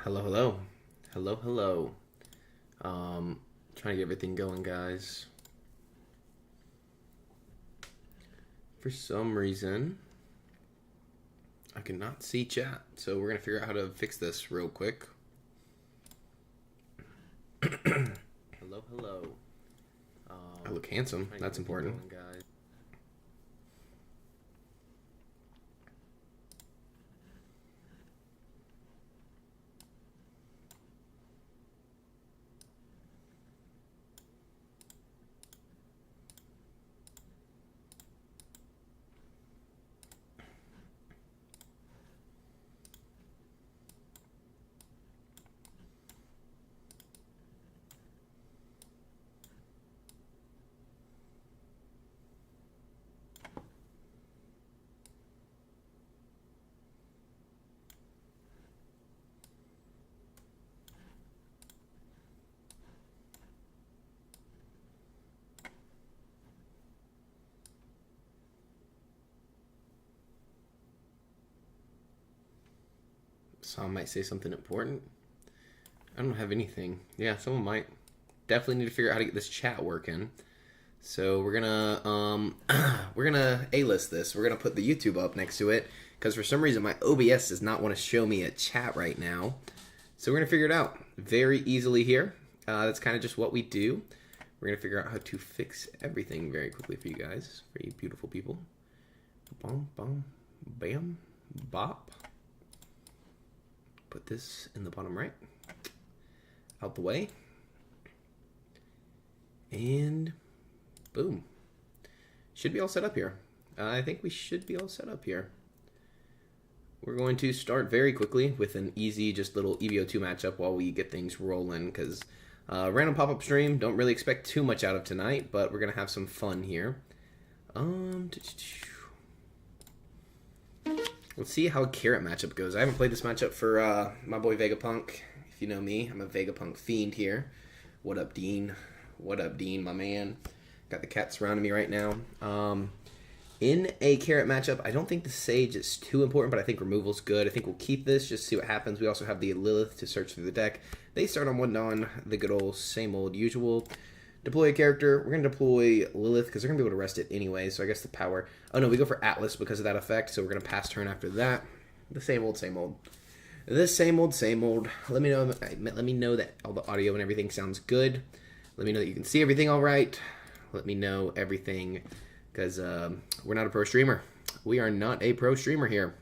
Hello, hello. Hello, hello. Trying to get everything going, guys. For some reason, I cannot see chat, so we're going to figure out how to fix this real quick. Hello, hello. I look handsome. That's important. Going, guys. Some might say something important. I don't have anything. Yeah, someone might. Definitely need to figure out how to get this chat working. So we're gonna A-list this. We're gonna put the YouTube up next to it because for some reason my OBS does not want to show me a chat right now. So we're gonna figure it out very easily here. That's kind of just what we do. We're gonna figure out how to fix everything very quickly for you guys, for you beautiful people. Bom, bom, bam, bop. Put this in the bottom right, out the way, and boom. Should be all set up here. I think we should be all set up here. We're going to start very quickly with an easy, just little EB02 matchup while we get things rolling, because random pop-up stream, don't really expect too much out of tonight, but we're going to have some fun here. Let's see how a carrot matchup goes. I haven't played this matchup for my boy Vegapunk. If you know me, I'm a Vegapunk fiend here. What up, Dean? What up, Dean, my man? Got the cat surrounding me right now. In a carrot matchup, I don't think the Sage is too important, but I think removal's good. I think we'll keep this, just see what happens. We also have the Lilith to search through the deck. They start on 1 Dawn, the good old same old usual. Deploy a character. We're going to deploy Lilith because they're going to be able to rest it anyway, so I guess the power... Oh, no, we go for Atlas because of that effect, so we're going to pass turn after that. The same old, same old. The same old, same old. Let me know that all the audio and everything sounds good. Let me know that you can see everything all right. Let me know everything because we're not a pro streamer. We are not a pro streamer here.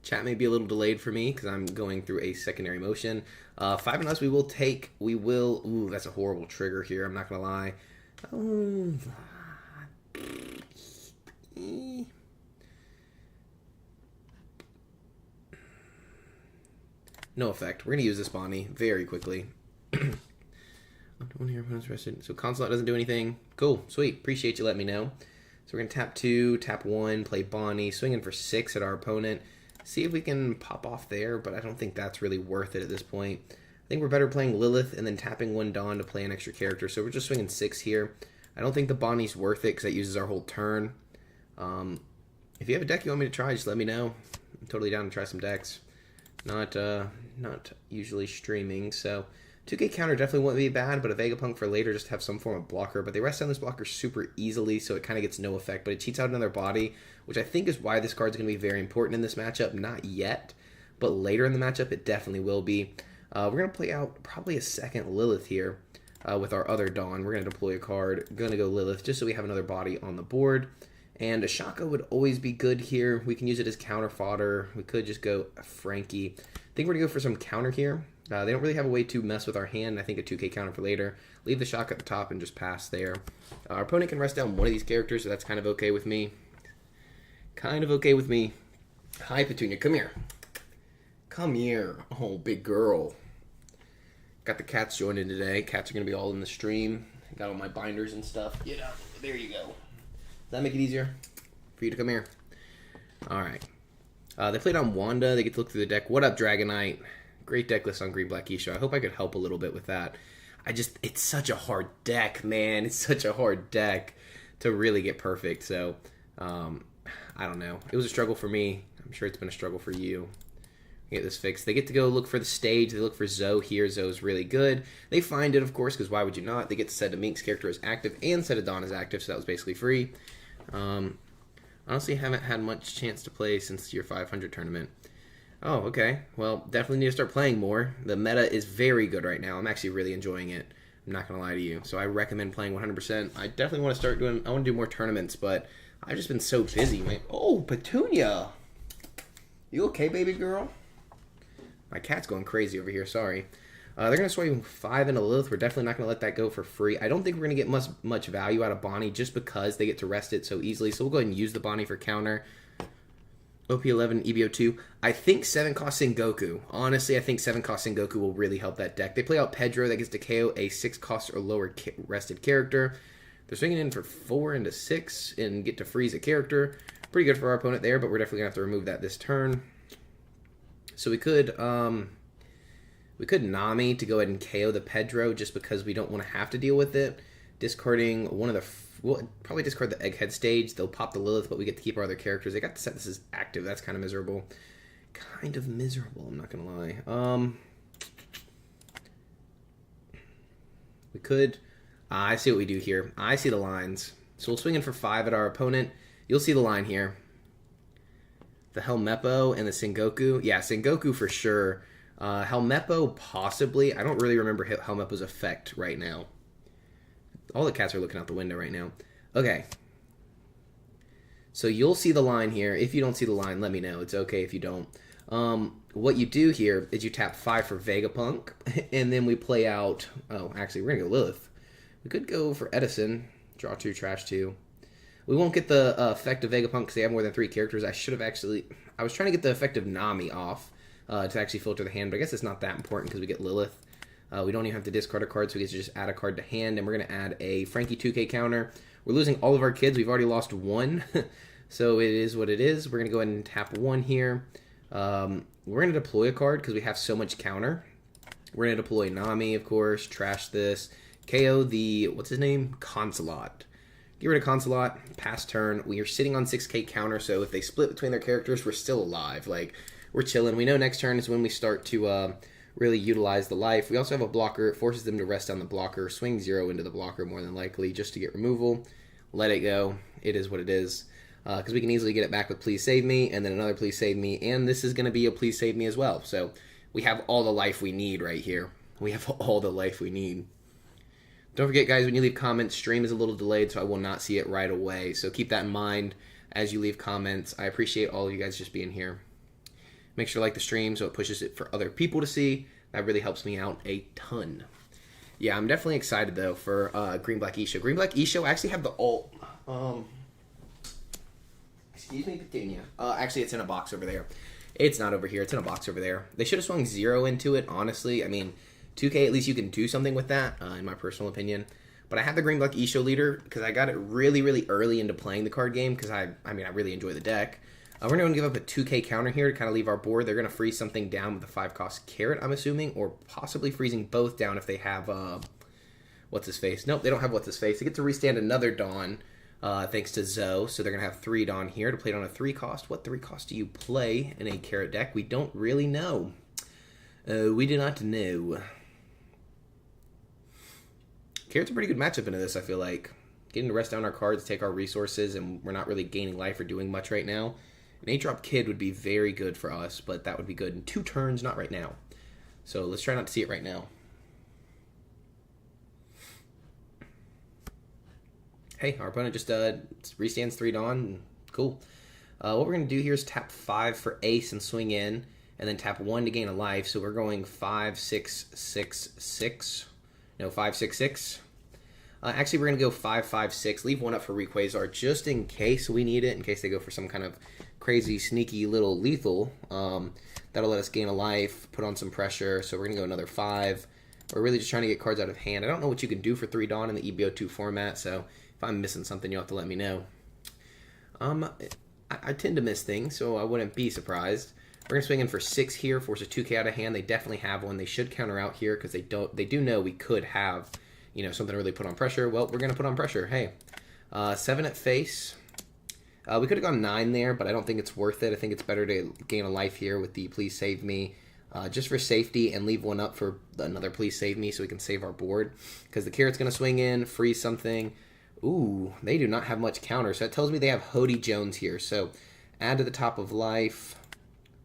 Chat may be a little delayed for me because I'm going through a secondary motion. 5 and us, we will... Ooh, that's a horrible trigger here. I'm not going to lie. No effect. We're going to use this Bonnie very quickly. So Consulate doesn't do anything. Cool. Sweet. Appreciate you letting me know. So we're going to tap 2, tap 1, play Bonnie, swinging for 6 at our opponent. See if we can pop off there, but I don't think that's really worth it at this point. I think we're better playing Lilith and then tapping 1 Dawn to play an extra character. So we're just swinging 6 here. I don't think the Bonnie's worth it because that uses our whole turn. If you have a deck you want me to try, just let me know. I'm totally down to try some decks. Not usually streaming, so 2K counter definitely won't be bad, but a Vegapunk for later just have some form of blocker. But they rest on this blocker super easily, so it kind of gets no effect. But it cheats out another body, which I think is why this card's going to be very important in this matchup. Not yet, but later in the matchup, it definitely will be. We're going to play out probably a second Lilith here with our other Dawn. We're going to deploy a card. Going to go Lilith just so we have another body on the board. And a Shaka would always be good here. We can use it as counter fodder. We could just go Frankie. I think we're going to go for some counter here. They don't really have a way to mess with our hand. I think a 2K counter for later. Leave the Shaka at the top and just pass there. Our opponent can rest down one of these characters, so that's kind of okay with me. Kind of okay with me. Hi, Petunia. Come here. Come here. Oh, big girl. Got the cats joining today. Cats are going to be all in the stream. Got all my binders and stuff. Get up. There you go. Does that make it easier for you to come here? All right. They played on Wanda. They get to look through the deck. What up, Dragonite? Great deck list on Green Black Isha. I hope I could help a little bit with that. It's such a hard deck, man. It's such a hard deck to really get perfect. So, I don't know. It was a struggle for me. I'm sure it's been a struggle for you. Get this fixed. They get to go look for the stage. They look for Zoe here. Zoe's really good. They find it, of course, because why would you not? They get to set a Mink's character as active and set a Dawn as active, so that was basically free. Honestly, haven't had much chance to play since your 500 tournament. Oh, okay. Well, definitely need to start playing more. The meta is very good right now. I'm actually really enjoying it. I'm not going to lie to you. So I recommend playing 100%. I definitely want to start doing... I want to do more tournaments, but I've just been so busy. Oh, Petunia! You okay, baby girl? My cat's going crazy over here. Sorry. They're going to swing 5 into Lilith. We're definitely not going to let that go for free. I don't think we're going to get much value out of Bonnie just because they get to rest it so easily. So we'll go ahead and use the Bonnie for counter. OP11, EB02. I think 7 cost Sengoku. Honestly, I think 7 cost Sengoku will really help that deck. They play out Pedro that gets to KO a 6 cost or lower rested character. They're swinging in for 4 into 6 and get to freeze a character. Pretty good for our opponent there, but we're definitely going to have to remove that this turn. So we could Nami to go ahead and KO the Pedro just because we don't want to have to deal with it. Discarding one of the... We'll probably discard the Egghead stage. They'll pop the Lilith, but we get to keep our other characters. They got to set this as active. That's kind of miserable. Kind of miserable, I'm not going to lie. We could... I see what we do here. I see the lines. So we'll swing in for 5 at our opponent. You'll see the line here. The Helmeppo and the Sengoku. Yeah, Sengoku for sure. Helmeppo possibly. I don't really remember Helmeppo's effect right now. All the cats are looking out the window right now. Okay. So you'll see the line here. If you don't see the line, let me know. It's okay if you don't. What you do here is you tap 5 for Vegapunk, and then we play out... Oh, actually, we're going to go Lilith. We could go for Edison. Draw 2, trash 2. We won't get the effect of Vegapunk because they have more than 3 characters. I should have actually... I was trying to get the effect of Nami off to actually filter the hand, but I guess it's not that important because we get Lilith. We don't even have to discard a card, so we get to just add a card to hand, and we're going to add a Frankie 2K counter. We're losing all of our kids. We've already lost 1, so it is what it is. We're going to go ahead and tap 1 here. We're going to deploy a card because we have so much counter. We're going to deploy Nami, of course, trash this, KO the, what's his name? Consulate. Get rid of Consulate, pass turn. We are sitting on 6k counter, so if they split between their characters, we're still alive. Like, we're chilling. We know next turn is when we start to really utilize the life. We also have a blocker. It forces them to rest on the blocker. Swing 0 into the blocker more than likely just to get removal. Let it go. It is what it is. Because we can easily get it back with Please Save Me, and then another Please Save Me, and this is going to be a Please Save Me as well. So we have all the life we need right here. We have all the life we need. Don't forget, guys, when you leave comments, stream is a little delayed, so I will not see it right away. So keep that in mind as you leave comments. I appreciate all of you guys just being here. Make sure to like the stream so it pushes it for other people to see. That really helps me out a ton. Yeah, I'm definitely excited, though, for Green Black Isho. Green Black Isho, I actually have the alt. Excuse me, Petunia. Actually, it's in a box over there. It's not over here. It's in a box over there. They should have swung 0 into it, honestly. I mean... 2K, at least you can do something with that, in my personal opinion. But I have the Green Black Isho leader because I got it really, really early into playing the card game because I really enjoy the deck. We're going to give up a 2K counter here to kind of leave our board. They're going to freeze something down with a 5-cost carrot, I'm assuming, or possibly freezing both down if they have, what's-his-face. Nope, they don't have what's-his-face. They get to restand another Dawn thanks to Zoe, so they're going to have 3 Dawn here to play it on a 3-cost. What 3-cost do you play in a carrot deck? We don't really know. We do not know. Carrot's a pretty good matchup into this, I feel like. Getting to rest down our cards, take our resources, and we're not really gaining life or doing much right now. An 8-drop Kid would be very good for us, but that would be good in 2 turns, not right now. So let's try not to see it right now. Hey, our opponent just restands 3 Dawn. Cool. What we're going to do here is tap 5 for Ace and swing in, and then tap 1 to gain a life. So we're going 5, 6, 6, 6. No, 5, 6, 6. Actually, we're going to go 5, 5, 6. Leave 1 up for Rayquaza just in case we need it, in case they go for some kind of crazy, sneaky little lethal. That'll let us gain a life, put on some pressure. So we're going to go another 5. We're really just trying to get cards out of hand. I don't know what you can do for 3 Dawn in the EB02 format, so if I'm missing something, you'll have to let me know. I tend to miss things, so I wouldn't be surprised. We're going to swing in for 6 here, force a 2K out of hand. They definitely have one. They should counter out here because they do know we could have, something to really put on pressure. Well, we're going to put on pressure. Hey, 7 at face. We could have gone 9 there, but I don't think it's worth it. I think it's better to gain a life here with the Please Save Me, just for safety, and leave one up for another Please Save Me so we can save our board. Because the carrot's going to swing in, freeze something. Ooh, they do not have much counter, so that tells me they have Hody Jones here. So add to the top of life,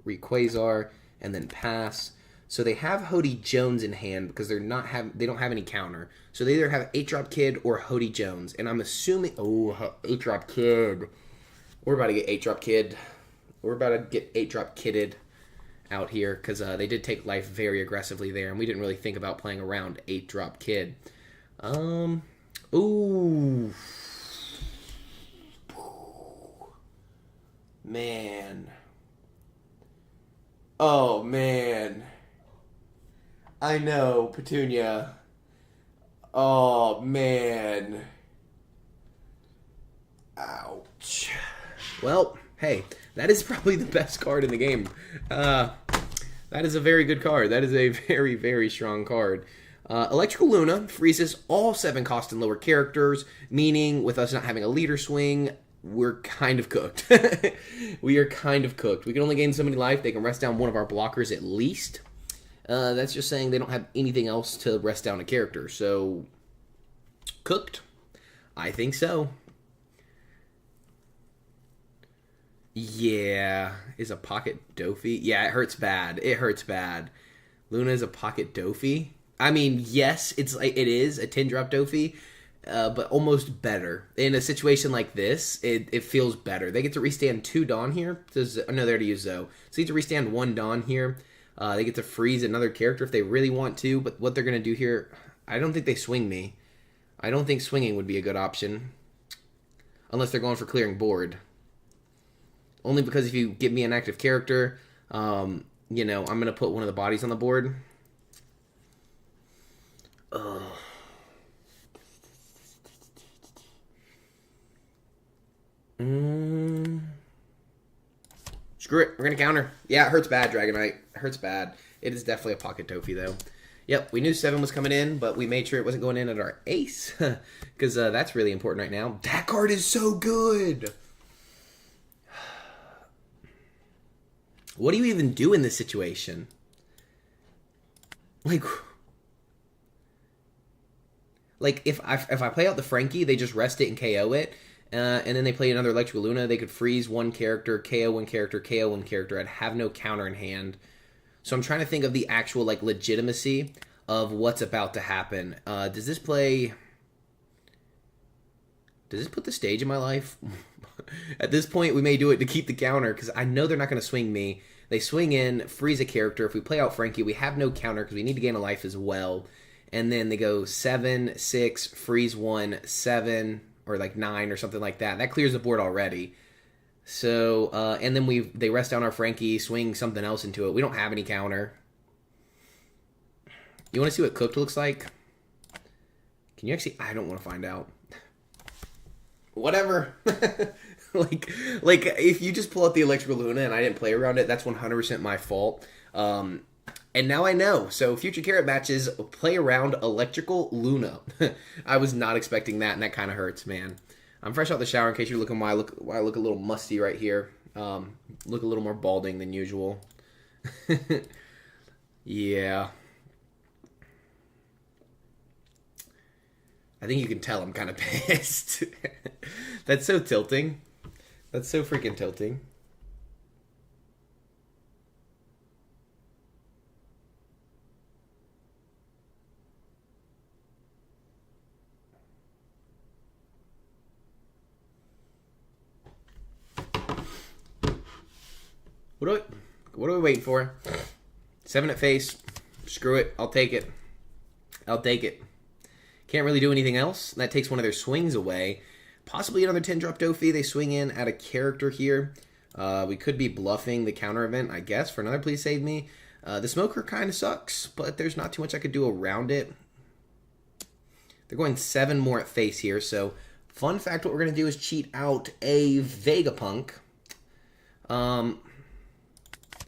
Rayquaza, and then pass. So they have Hody Jones in hand because they don't have any counter. So they either have 8-Drop Kid or Hody Jones. And I'm assuming... Oh, 8-Drop Kid. We're about to get 8-Drop Kid. We're about to get 8-Drop Kidded out here because they did take life very aggressively there. And we didn't really think about playing around 8-Drop Kid. Ooh. Man. Oh, man. I know, Petunia. Oh, man. Ouch. Well, hey, that is probably the best card in the game. That is a very good card. That is a very, very strong card. Electrical Luna freezes all 7 cost and lower characters, meaning with us not having a leader swing, we're kind of cooked. We are kind of cooked. We can only gain so many life. They can rest down one of our blockers at least. That's just saying they don't have anything else to rest down a character. So, cooked? I think so. Yeah. Is a Pocket Doffy? Yeah, it hurts bad. It hurts bad. Luna is a Pocket Doffy? I mean, yes, it is a 10-drop Doffy, but almost better. In a situation like this, it feels better. They get to restand 2 Dawn here. No, they already used Zoe. So they get to restand 1 Dawn here. They get to freeze another character if they really want to, but what they're going to do here, I don't think they swing me. I don't think swinging would be a good option. Unless they're going for clearing board. Only because if you give me an active character, I'm going to put one of the bodies on the board. Ugh. Screw it. We're going to counter. Yeah, it hurts bad, Dragonite. It hurts bad. It is definitely a Pocket Doffy, though. Yep, we knew 7 was coming in, but we made sure it wasn't going in at our ace. Because that's really important right now. That card is so good! What do you even do in this situation? Like if I play out the Frankie, they just rest it and KO it. And then they play another Electrical Luna, they could freeze one character, KO one character, KO one character. I'd have no counter in hand. So I'm trying to think of the actual legitimacy of what's about to happen. Does this put the stage in my life? At this point, we may do it to keep the counter, because I know they're not going to swing me. They swing in, freeze a character. If we play out Frankie, we have no counter, because we need to gain a life as well. And then they go 7, 6, freeze 1, 7, or 9 or something like that. That clears the board already. So, and then they rest down our Frankie, swing something else into it. We don't have any counter. You want to see what cooked looks like? Can you actually... I don't want to find out. Whatever. If you just pull out the Electrical Luna and I didn't play around it, that's 100% my fault. And now I know. So future carrot matches, play around Electrical Luna. I was not expecting that, and that kind of hurts, man. I'm fresh out the shower in case you're looking why I look a little musty right here. Look a little more balding than usual. Yeah. I think you can tell I'm kind of pissed. That's so tilting. That's so freaking tilting. What are we waiting for? 7 at face. Screw it. I'll take it. I'll take it. Can't really do anything else. That takes one of their swings away. Possibly another 10-drop Doffy. They swing in at a character here. We could be bluffing the counter event, I guess, for another Please Save Me. The Smoker kind of sucks, but there's not too much I could do around it. They're going 7 more at face here, so fun fact, what we're going to do is cheat out a Vegapunk.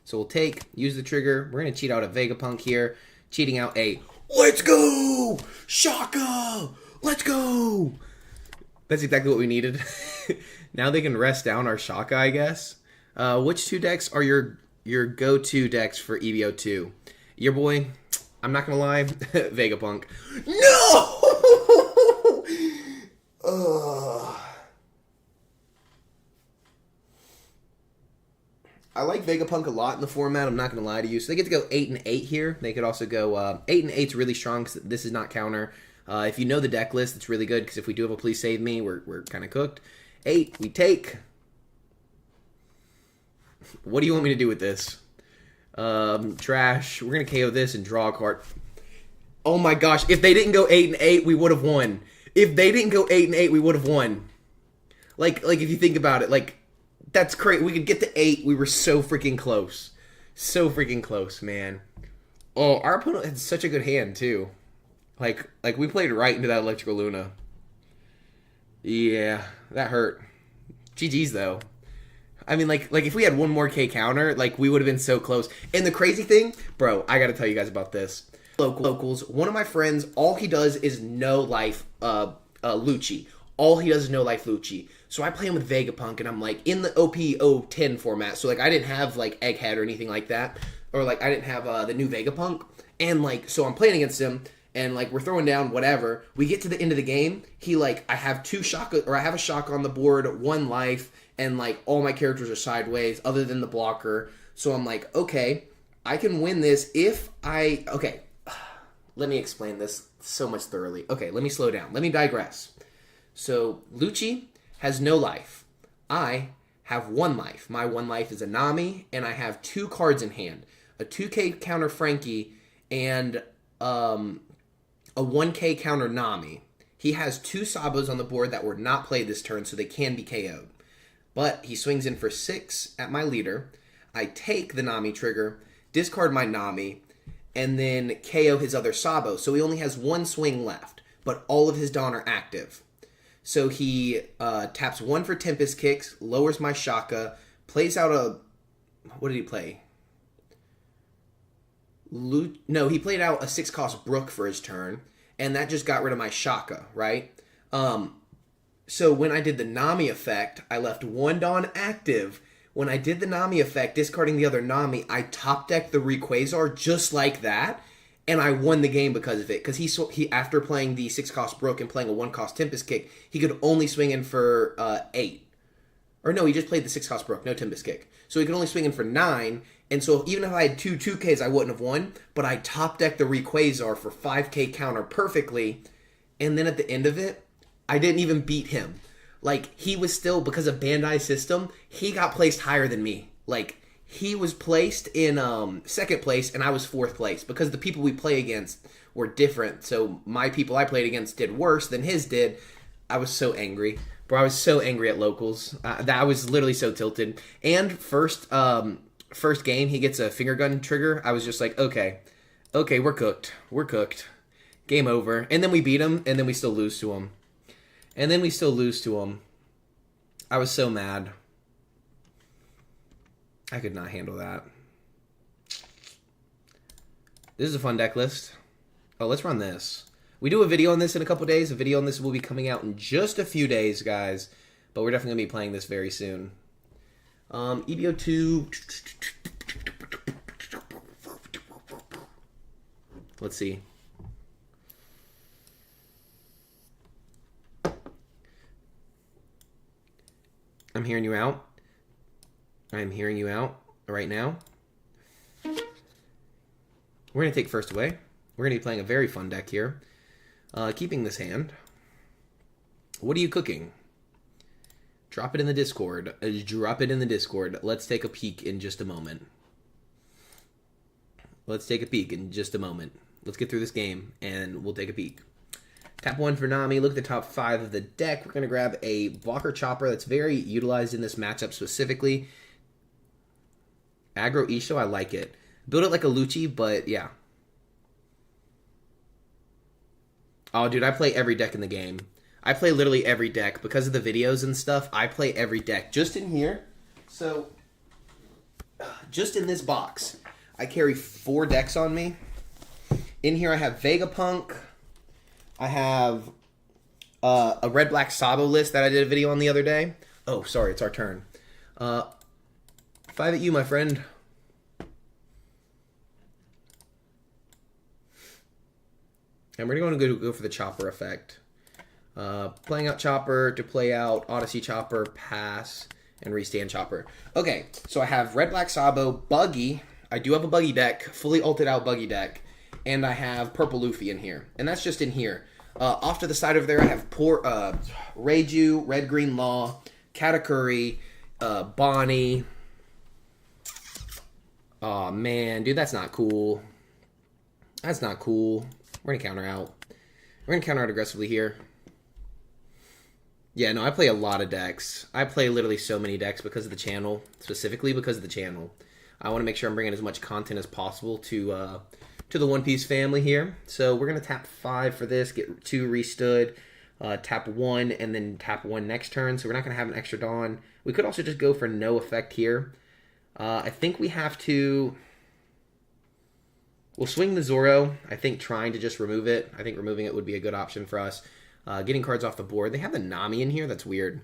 So we'll use the trigger. We're going to cheat out a Vegapunk here. Cheating out a, let's go! Shaka! Let's go! That's exactly what we needed. Now they can rest down our Shaka, I guess. Which 2 decks are your go-to decks for EB02? Your boy, I'm not gonna lie, Vegapunk. No! I like Vegapunk a lot in the format, I'm not going to lie to you. So they get to go 8 and 8 here. They could also go 8 and 8 is really strong because this is not counter. If you know the deck list, it's really good because if we do have a Please Save Me, we're kind of cooked. 8, we take. What do you want me to do with this? Trash. We're going to KO this and draw a card. Oh my gosh, if they didn't go 8 and 8, we would have won. If they didn't go 8 and 8, we would have won. Like if you think about it, like, that's crazy. We could get to 8. We were so freaking close. So freaking close, man. Oh, our opponent had such a good hand, too. Like we played right into that Electrical Luna. Yeah, that hurt. GG's, though. I mean, like if we had one more K counter, like, we would have been so close. And the crazy thing, bro, I gotta tell you guys about this. Locals, one of my friends, all he does is no life Lucci. All he does is no life Lucci. So I play him with Vegapunk, and I'm like in the OP010 format. So like I didn't have like Egghead or anything like that, or like I didn't have the new Vegapunk, and like so I'm playing against him, and like we're throwing down whatever. We get to the end of the game. He like I have 2 Shaka, or I have a Shaka on the board, 1 life, and like all my characters are sideways other than the blocker. So I'm like, okay, I can win this if I okay. Let me explain this so much thoroughly. Okay, let me slow down. Let me digress. So Lucci has no life. I have 1 life. My 1 life is a Nami, and I have 2 cards in hand. A 2K counter Frankie and a 1K counter Nami. He has 2 Sabos on the board that were not played this turn, so they can be KO'd. But he swings in for 6 at my leader. I take the Nami trigger, discard my Nami, and then KO his other Sabo. So he only has 1 swing left, but all of his Dawn are active. So he taps 1 for Tempest Kicks, lowers my Shaka, plays out a... What did he play? No, he played out a 6-cost Brook for his turn, and that just got rid of my Shaka, right? So when I did the Nami effect, I left 1 Dawn active. When I did the Nami effect, discarding the other Nami, I top-decked the Rayquaza just like that, and I won the game because of it. Because he after playing the 6-cost Brook and playing a 1-cost Tempest Kick, he could only swing in for 8. Or no, he just played the 6-cost Brook, no Tempest Kick. So he could only swing in for 9. And so even if I had 2 2Ks, I wouldn't have won. But I top-decked the Rayquaza for 5K counter perfectly. And then at the end of it, I didn't even beat him. Like, he was still, because of Bandai's system, he got placed higher than me. Like, he was placed in 2nd place, and I was 4th place. Because the people we play against were different. So my people I played against did worse than his did. I was so angry. Bro, I was so angry at locals. I was literally so tilted. And first game, he gets a finger gun trigger. I was just like, okay, we're cooked. We're cooked. Game over. And then we beat him, and then we still lose to him. I was so mad. I could not handle that. This is a fun deck list. Oh, let's run this. We do a video on this in a couple days. A video on this will be coming out in just a few days, guys. But we're definitely going to be playing this very soon. EB02. Let's see. I'm hearing you out. I'm hearing you out right now. We're going to take first away. We're going to be playing a very fun deck here. Keeping this hand. What are you cooking? Drop it in the Discord. Drop it in the Discord. Let's take a peek in just a moment. Let's take a peek in just a moment. Let's get through this game, and we'll take a peek. Tap 1 for Nami. Look at the top 5 of the deck. We're going to grab a blocker chopper that's very utilized in this matchup specifically. Aggro Isho, I like it. Build it like a Lucci, but yeah. Oh, dude, I play every deck in the game. I play literally every deck. Because of the videos and stuff, I play every deck. Just in here. So, just in this box, I carry 4 decks on me. In here I have Vegapunk. I have a red-black Sabo list that I did a video on the other day. Oh, sorry, it's our turn. 5 at you, my friend. And we're going to go for the Chopper effect. Playing out Chopper to play out Odyssey Chopper, pass, and restand Chopper. Okay, so I have Red Black Sabo, Buggy. I do have a Buggy deck, fully ulted out Buggy deck. And I have Purple Luffy in here. And that's just in here. Off to the side over there, I have Reiju, Red Green Law, Katakuri, Bonnie. Aw, man, dude, that's not cool. That's not cool. We're going to counter out. We're going to counter out aggressively here. Yeah, no, I play a lot of decks. I play literally so many decks because of the channel. Specifically because of the channel. I want to make sure I'm bringing as much content as possible to the One Piece family here. So we're going to tap 5 for this, get 2 restood, tap 1, and then tap 1 next turn. So we're not going to have an extra Dawn. We could also just go for no effect here. I think we have to... We'll swing the Zoro. I think trying to just remove it. I think removing it would be a good option for us. Getting cards off the board. They have the Nami in here. That's weird.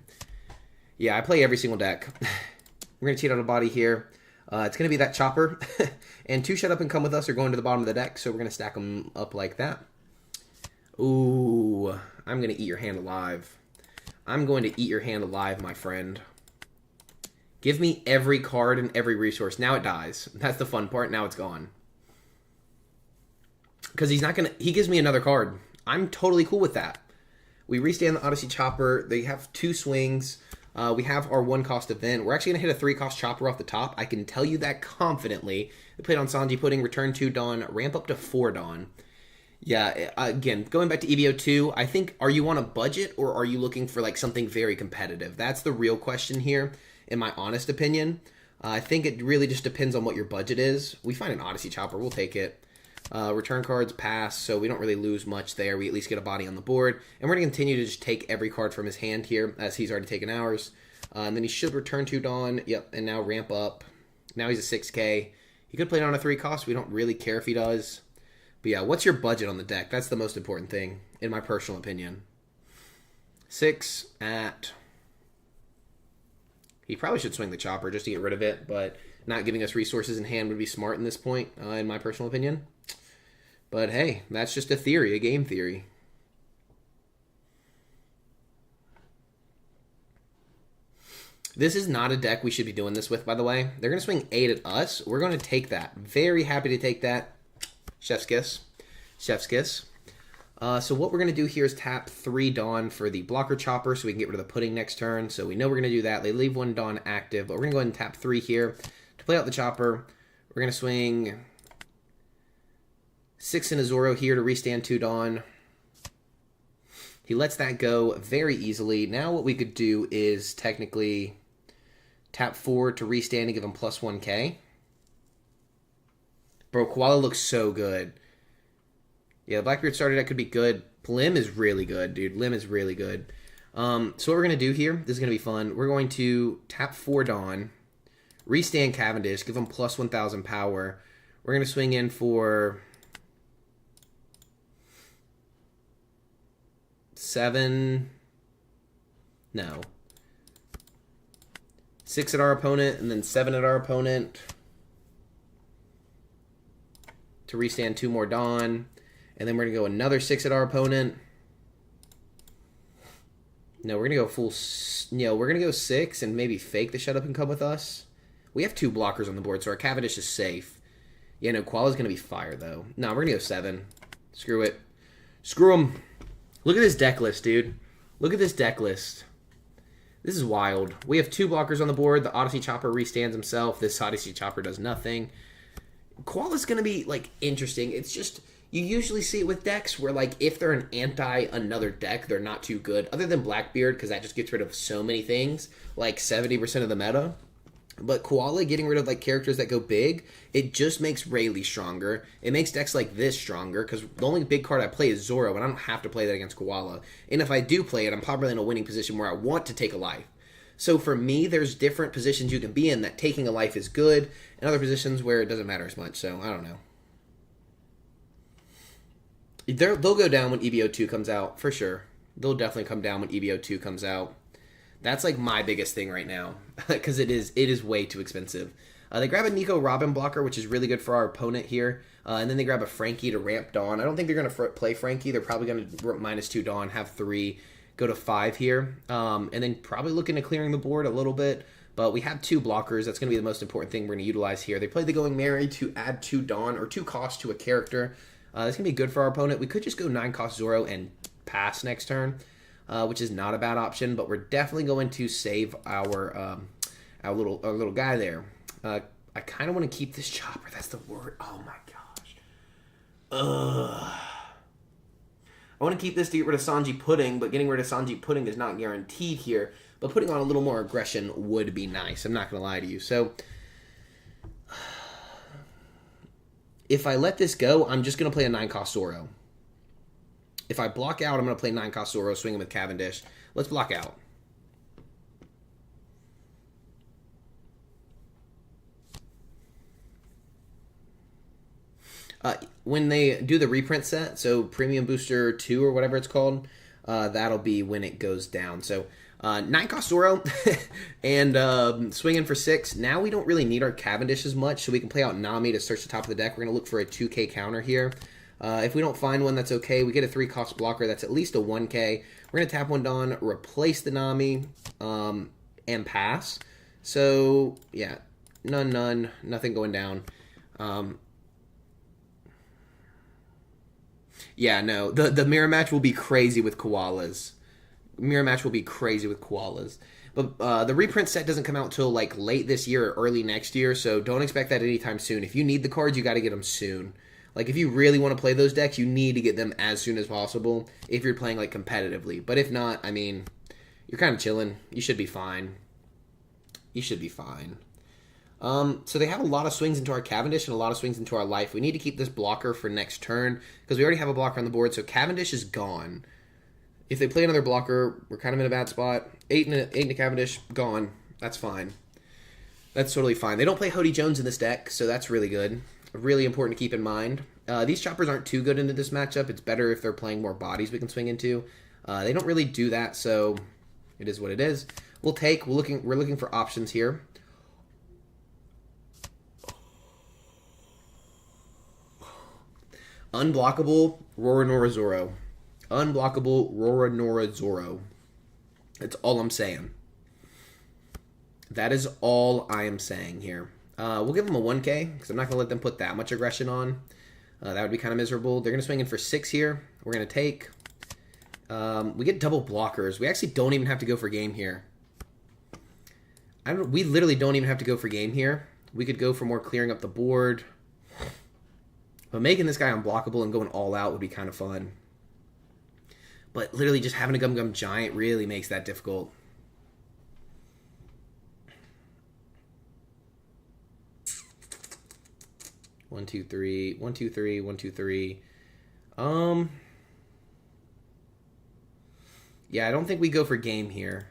Yeah, I play every single deck. We're going to cheat on a body here. It's going to be that Chopper. And 2 Shut Up and Come With Us are going to the bottom of the deck, so we're going to stack them up like that. Ooh, I'm going to eat your hand alive. I'm going to eat your hand alive, my friend. Give me every card and every resource. Now it dies. That's the fun part. Now it's gone. Because he's not going to... He gives me another card. I'm totally cool with that. We restand the Odyssey Chopper. They have 2 swings. We have our 1-cost event. We're actually going to hit a 3-cost Chopper off the top. I can tell you that confidently. We played on Sanji Pudding, return 2 Dawn, ramp up to 4 Dawn. Yeah, again, going back to EB02, I think, are you on a budget or are you looking for like something very competitive? That's the real question here, in my honest opinion. I think it really just depends on what your budget is. We find an Odyssey Chopper, we'll take it. Return cards pass, so we don't really lose much there. We at least get a body on the board. And we're going to continue to just take every card from his hand here, as he's already taken ours. And then he should return 2 Dawn. Yep, and now ramp up. Now he's a 6K. He could play it on a 3-cost. We don't really care if he does. But yeah, what's your budget on the deck? That's the most important thing, in my personal opinion. 6 at... He probably should swing the Chopper just to get rid of it, but not giving us resources in hand would be smart in this point, in my personal opinion. But hey, that's just a theory, a game theory. This is not a deck we should be doing this with, by the way. They're going to swing 8 at us. We're going to take that. Very happy to take that. Chef's kiss. Chef's kiss. So what we're going to do here is tap 3 Dawn for the blocker Chopper so we can get rid of the Pudding next turn. So we know we're going to do that. They leave 1 Dawn active, but we're going to go ahead and tap 3 here to play out the Chopper. We're going to swing 6 in a Zoro here to restand 2 Dawn. He lets that go very easily. Now what we could do is technically tap 4 to restand and give him plus 1k. Bro, Koala looks so good. Yeah, Blackbeard starter deck could be good. Lim is really good, dude. Lim is really good. So what we're going to do here, this is going to be fun. We're going to tap 4 Dawn, restand Cavendish, give him plus 1,000 power. We're going to swing in for 7. No. 6 at our opponent, and then 7 at our opponent. To restand 2 more Dawn. And then we're going to go another 6 at our opponent. No, we're going to go full... No, we're going to go 6 and maybe fake the Shut Up and Come With Us. We have 2 blockers on the board, so our Cavendish is safe. Yeah, no, Koala's going to be fire, though. No, we're going to go 7. Screw it. Screw him. Look at this deck list, dude. Look at this deck list. This is wild. We have 2 blockers on the board. The Odyssey Chopper restands himself. This Odyssey Chopper does nothing. Koala's going to be, like, interesting. It's just... You usually see it with decks where, like, if they're an anti-another deck, they're not too good. Other than Blackbeard, because that just gets rid of so many things, like 70% of the meta. But Koala getting rid of, like, characters that go big, it just makes Rayleigh stronger. It makes decks like this stronger, because the only big card I play is Zoro, and I don't have to play that against Koala. And if I do play it, I'm probably in a winning position where I want to take a life. So for me, there's different positions you can be in that taking a life is good, and other positions where it doesn't matter as much. So, I don't know. They'll go down when EB02 comes out, for sure. They'll definitely come down when EB02 comes out. That's like my biggest thing right now because it is way too expensive. They grab a Nico Robin blocker, which is really good for our opponent here. And then they grab a Frankie to ramp Dawn. I don't think they're going to play Frankie. They're probably going to -2 Dawn, have 3, go to 5 here. And then probably looking at clearing the board a little bit. But we have 2 blockers. That's going to be the most important thing we're going to utilize here. They play the Going Merry to add 2 Dawn, or 2 cost to a character. That's going to be good for our opponent. We could just go 9 cost Zoro and pass next turn, which is not a bad option. But we're definitely going to save our little guy there. I kind of want to keep this chopper. That's the word. Oh my gosh. Ugh. I want to keep this to get rid of Sanji Pudding, but getting rid of Sanji Pudding is not guaranteed here. But putting on a little more aggression would be nice. I'm not going to lie to you. So, if I let this go, I'm just going to play a 9-cost Zoro. If I block out, I'm going to play 9-cost Zoro, swinging with Cavendish. Let's block out. When they do the reprint set, so Premium Booster 2 or whatever it's called, that'll be when it goes down. So 9-cost Zoro and swinging for 6. Now we don't really need our Cavendish as much, so we can play out Nami to search the top of the deck. We're going to look for a 2K counter here. If we don't find one, that's okay. We get a 3-cost blocker. That's at least a 1K. We're going to tap 1 Dawn, replace the Nami, and pass. So, yeah, none, nothing going down. Yeah, no, the mirror match will be crazy with koalas. But the reprint set doesn't come out till like late this year or early next year, so don't expect that anytime soon. If you need the cards, you got to get them soon. Like, if you really want to play those decks, you need to get them as soon as possible if you're playing like competitively. But if not, I mean, you're kind of chilling. You should be fine. So they have a lot of swings into our Cavendish and a lot of swings into our life. We need to keep this blocker for next turn because we already have a blocker on the board, so Cavendish is gone. If they play another blocker, we're kind of in a bad spot. 8 and a Cavendish, gone. That's fine. That's totally fine. They don't play Hody Jones in this deck, so that's really good. Really important to keep in mind. These choppers aren't too good into this matchup. It's better if they're playing more bodies we can swing into. They don't really do that, so it is what it is. We're looking for options here. Unblockable Roronoa Zoro. Unblockable Roronoa Zoro. That's all I'm saying. That is all I am saying here. We'll give them a 1K, because I'm not going to let them put that much aggression on. That would be kind of miserable. They're going to swing in for 6 here. We're going to take. We get double blockers. We actually don't even have to go for game here. We literally don't even have to go for game here. We could go for more clearing up the board. But making this guy unblockable and going all out would be kind of fun. But literally just having a Gum Gum Giant really makes that difficult. One, two, three. 1, 2, 3. 1, 2, 3. Yeah, I don't think we go for game here.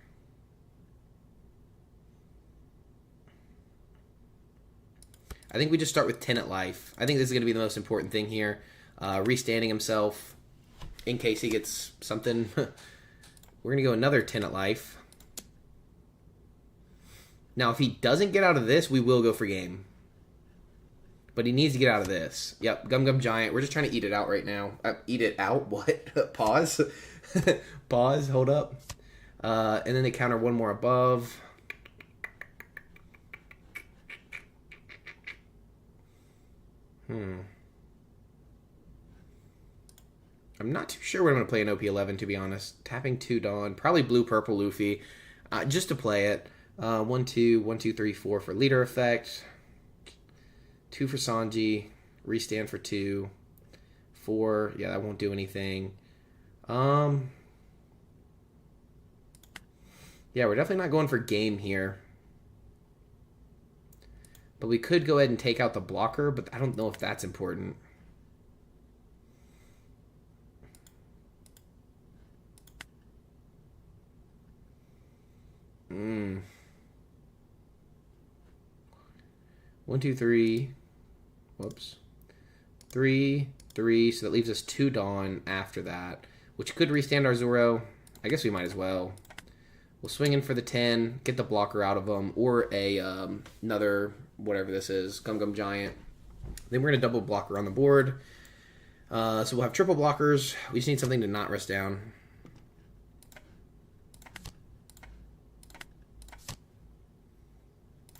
I think we just start with 10 at life. I think this is going to be the most important thing here. Restanding himself in case he gets something. We're going to go another 10 at life. Now, if he doesn't get out of this, we will go for game. But he needs to get out of this. Yep, Gum Gum Giant. We're just trying to eat it out right now. Eat it out? What? Pause. Pause. Hold up. And then they counter one more above. I'm not too sure what I'm going to play in OP11, to be honest. Tapping 2 Dawn. Probably blue-purple Luffy. Just to play it. 1, 2, 1, 2, 3, 4 for leader effect. 2 for Sanji. Restand for 2. 4. Yeah, that won't do anything. Yeah, we're definitely not going for game here. But we could go ahead and take out the blocker, but I don't know if that's important. One, 2, 3. Whoops. 3, 3. So that leaves us 2 Dawn after that, which could restand our Zoro. I guess we might as well. We'll swing in for the 10, get the blocker out of them, or another, whatever this is, Gum Gum Giant. Then we're going to double blocker on the board. So we'll have triple blockers. We just need something to not rest down.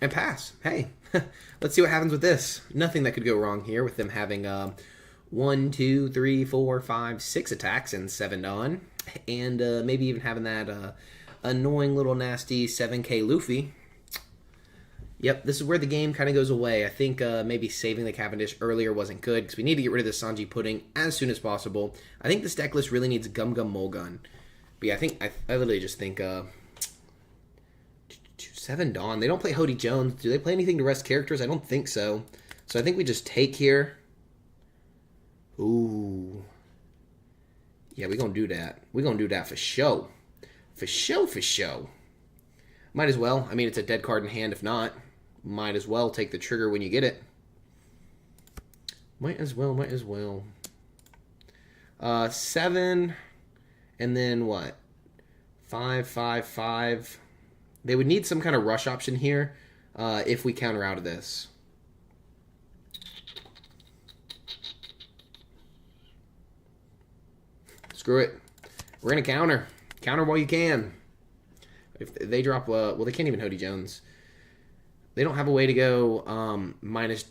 And pass. Hey, let's see what happens with this. Nothing that could go wrong here with them having 1, 2, 3, 4, 5, 6 attacks and 7 Dawn. And maybe even having that annoying little nasty 7k Luffy. Yep, this is where the game kind of goes away. I think maybe saving the Cavendish earlier wasn't good because we need to get rid of the Sanji Pudding as soon as possible. I think this deck list really needs Gum Gum Mulgun. But yeah, I literally just think 7 Dawn. They don't play Hody Jones. Do they play anything to rest characters? I don't think so. So I think we just take here. Ooh. Yeah, we're going to do that. We're going to do that for show. For show, for show. Might as well. I mean, it's a dead card in hand if not. Might as well take the trigger when you get it. Might as well, might as well. 7. And then what? 5, 5, 5. They would need some kind of rush option here if we counter out of this. Screw it. We're going to counter. Counter while you can. If they drop, well, they can't even Hody Jones. They don't have a way to go minus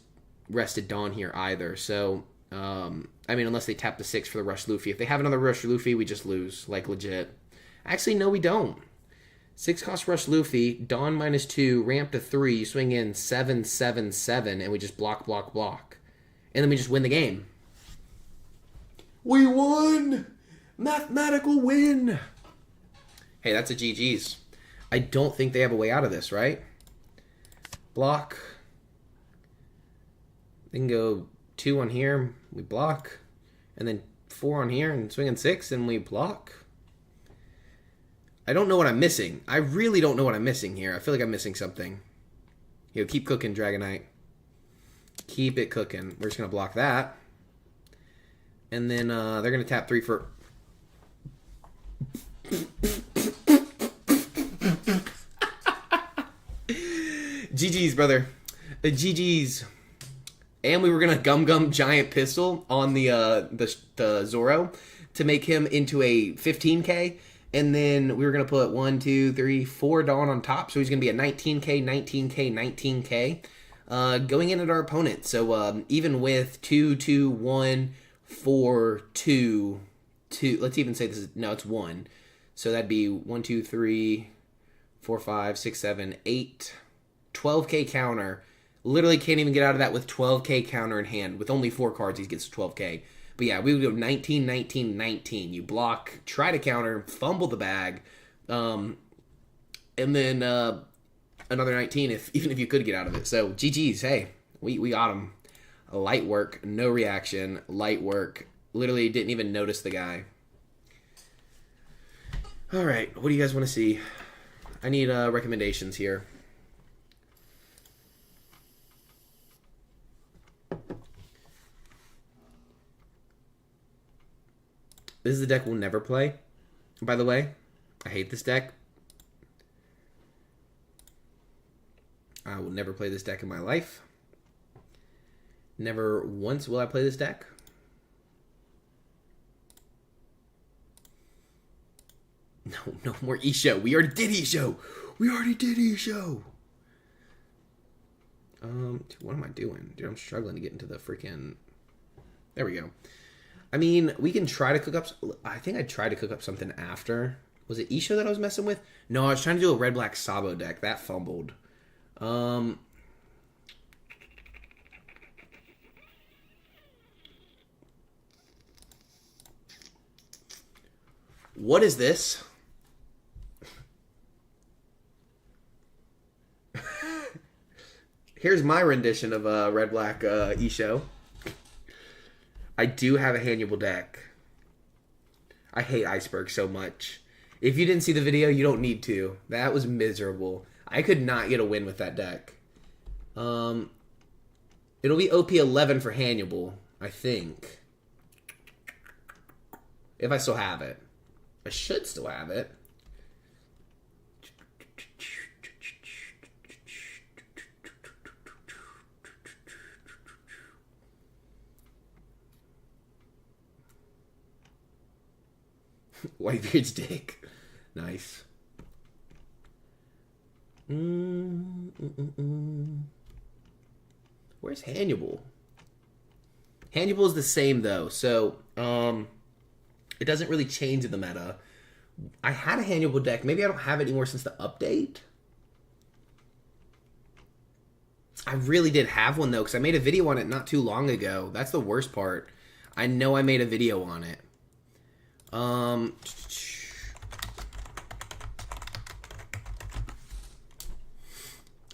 rested Dawn here either. So, I mean, unless they tap the 6 for the Rush Luffy. If they have another Rush Luffy, we just lose. Like, legit. Actually, no, we don't. 6 cost Rush Luffy, Dawn minus 2, ramp to 3, you swing in 7, 7, 7, and we just block, block, block. And then we just win the game. We won! Mathematical win! Hey, that's a GG's. I don't think they have a way out of this, right? Block. They can go 2 on here, we block. And then 4 on here, and swing in 6, and we block. I don't know what I'm missing. I really don't know what I'm missing here. I feel like I'm missing something. Yo, keep cooking, Dragonite. Keep it cooking. We're just going to block that. And then they're going to tap 3 for... GG's, brother. GG's. And we were going to Gum Gum Giant Pistol on the Zoro to make him into a 15k. And then we were going to put 1, 2, 3, 4 Dawn on top. So he's going to be a 19k, 19k, 19k. Going in at our opponent. So even with 2, 2, 1, 4, 2, 2. Let's even say this is... No, it's 1. So that'd be 1, 2, 3, 4, 5, 6, 7, 8. 12k counter. Literally can't even get out of that with 12k counter in hand. With only 4 cards, he gets 12k. But yeah, we would go 19, 19, 19. You block, try to counter, fumble the bag, and then another 19 even if you could get out of it. So GG's, hey, we got him. Light work, no reaction, light work. Literally didn't even notice the guy. All right, what do you guys want to see? I need recommendations here. This is the deck we'll never play, by the way. I hate this deck. I will never play this deck in my life. Never once will I play this deck. No more Isho. We already did Isho. What am I doing? Dude, I'm struggling to get into the freaking... There we go. I mean, we can try to cook up... I think I tried to cook up something after. Was it Isho that I was messing with? No, I was trying to do a red-black Sabo deck. That fumbled. What is this? Here's my rendition of red-black Isho. I do have a Hannibal deck. I hate Iceberg so much. If you didn't see the video, you don't need to. That was miserable. I could not get a win with that deck. It'll be OP 11 for Hannibal, I think. If I still have it. I should still have it. Whitebeard's dick. Nice. Where's Hannibal? Hannibal is the same though, so it doesn't really change in the meta. I had a Hannibal deck. Maybe I don't have it anymore since the update. I really did have one though, because I made a video on it not too long ago. That's the worst part. I know I made a video on it.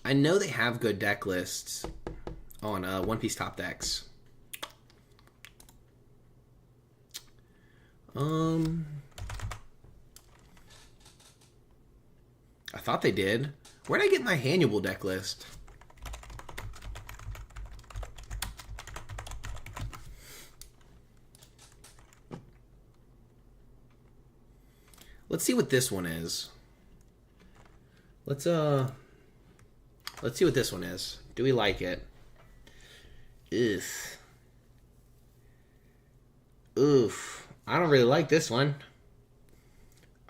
I know they have good deck lists on One Piece top decks. I thought they did. Where'd I get my Hannibal deck list? Let's see what this one is. Let's see what this one is. Do we like it? Oof. Oof. I don't really like this one.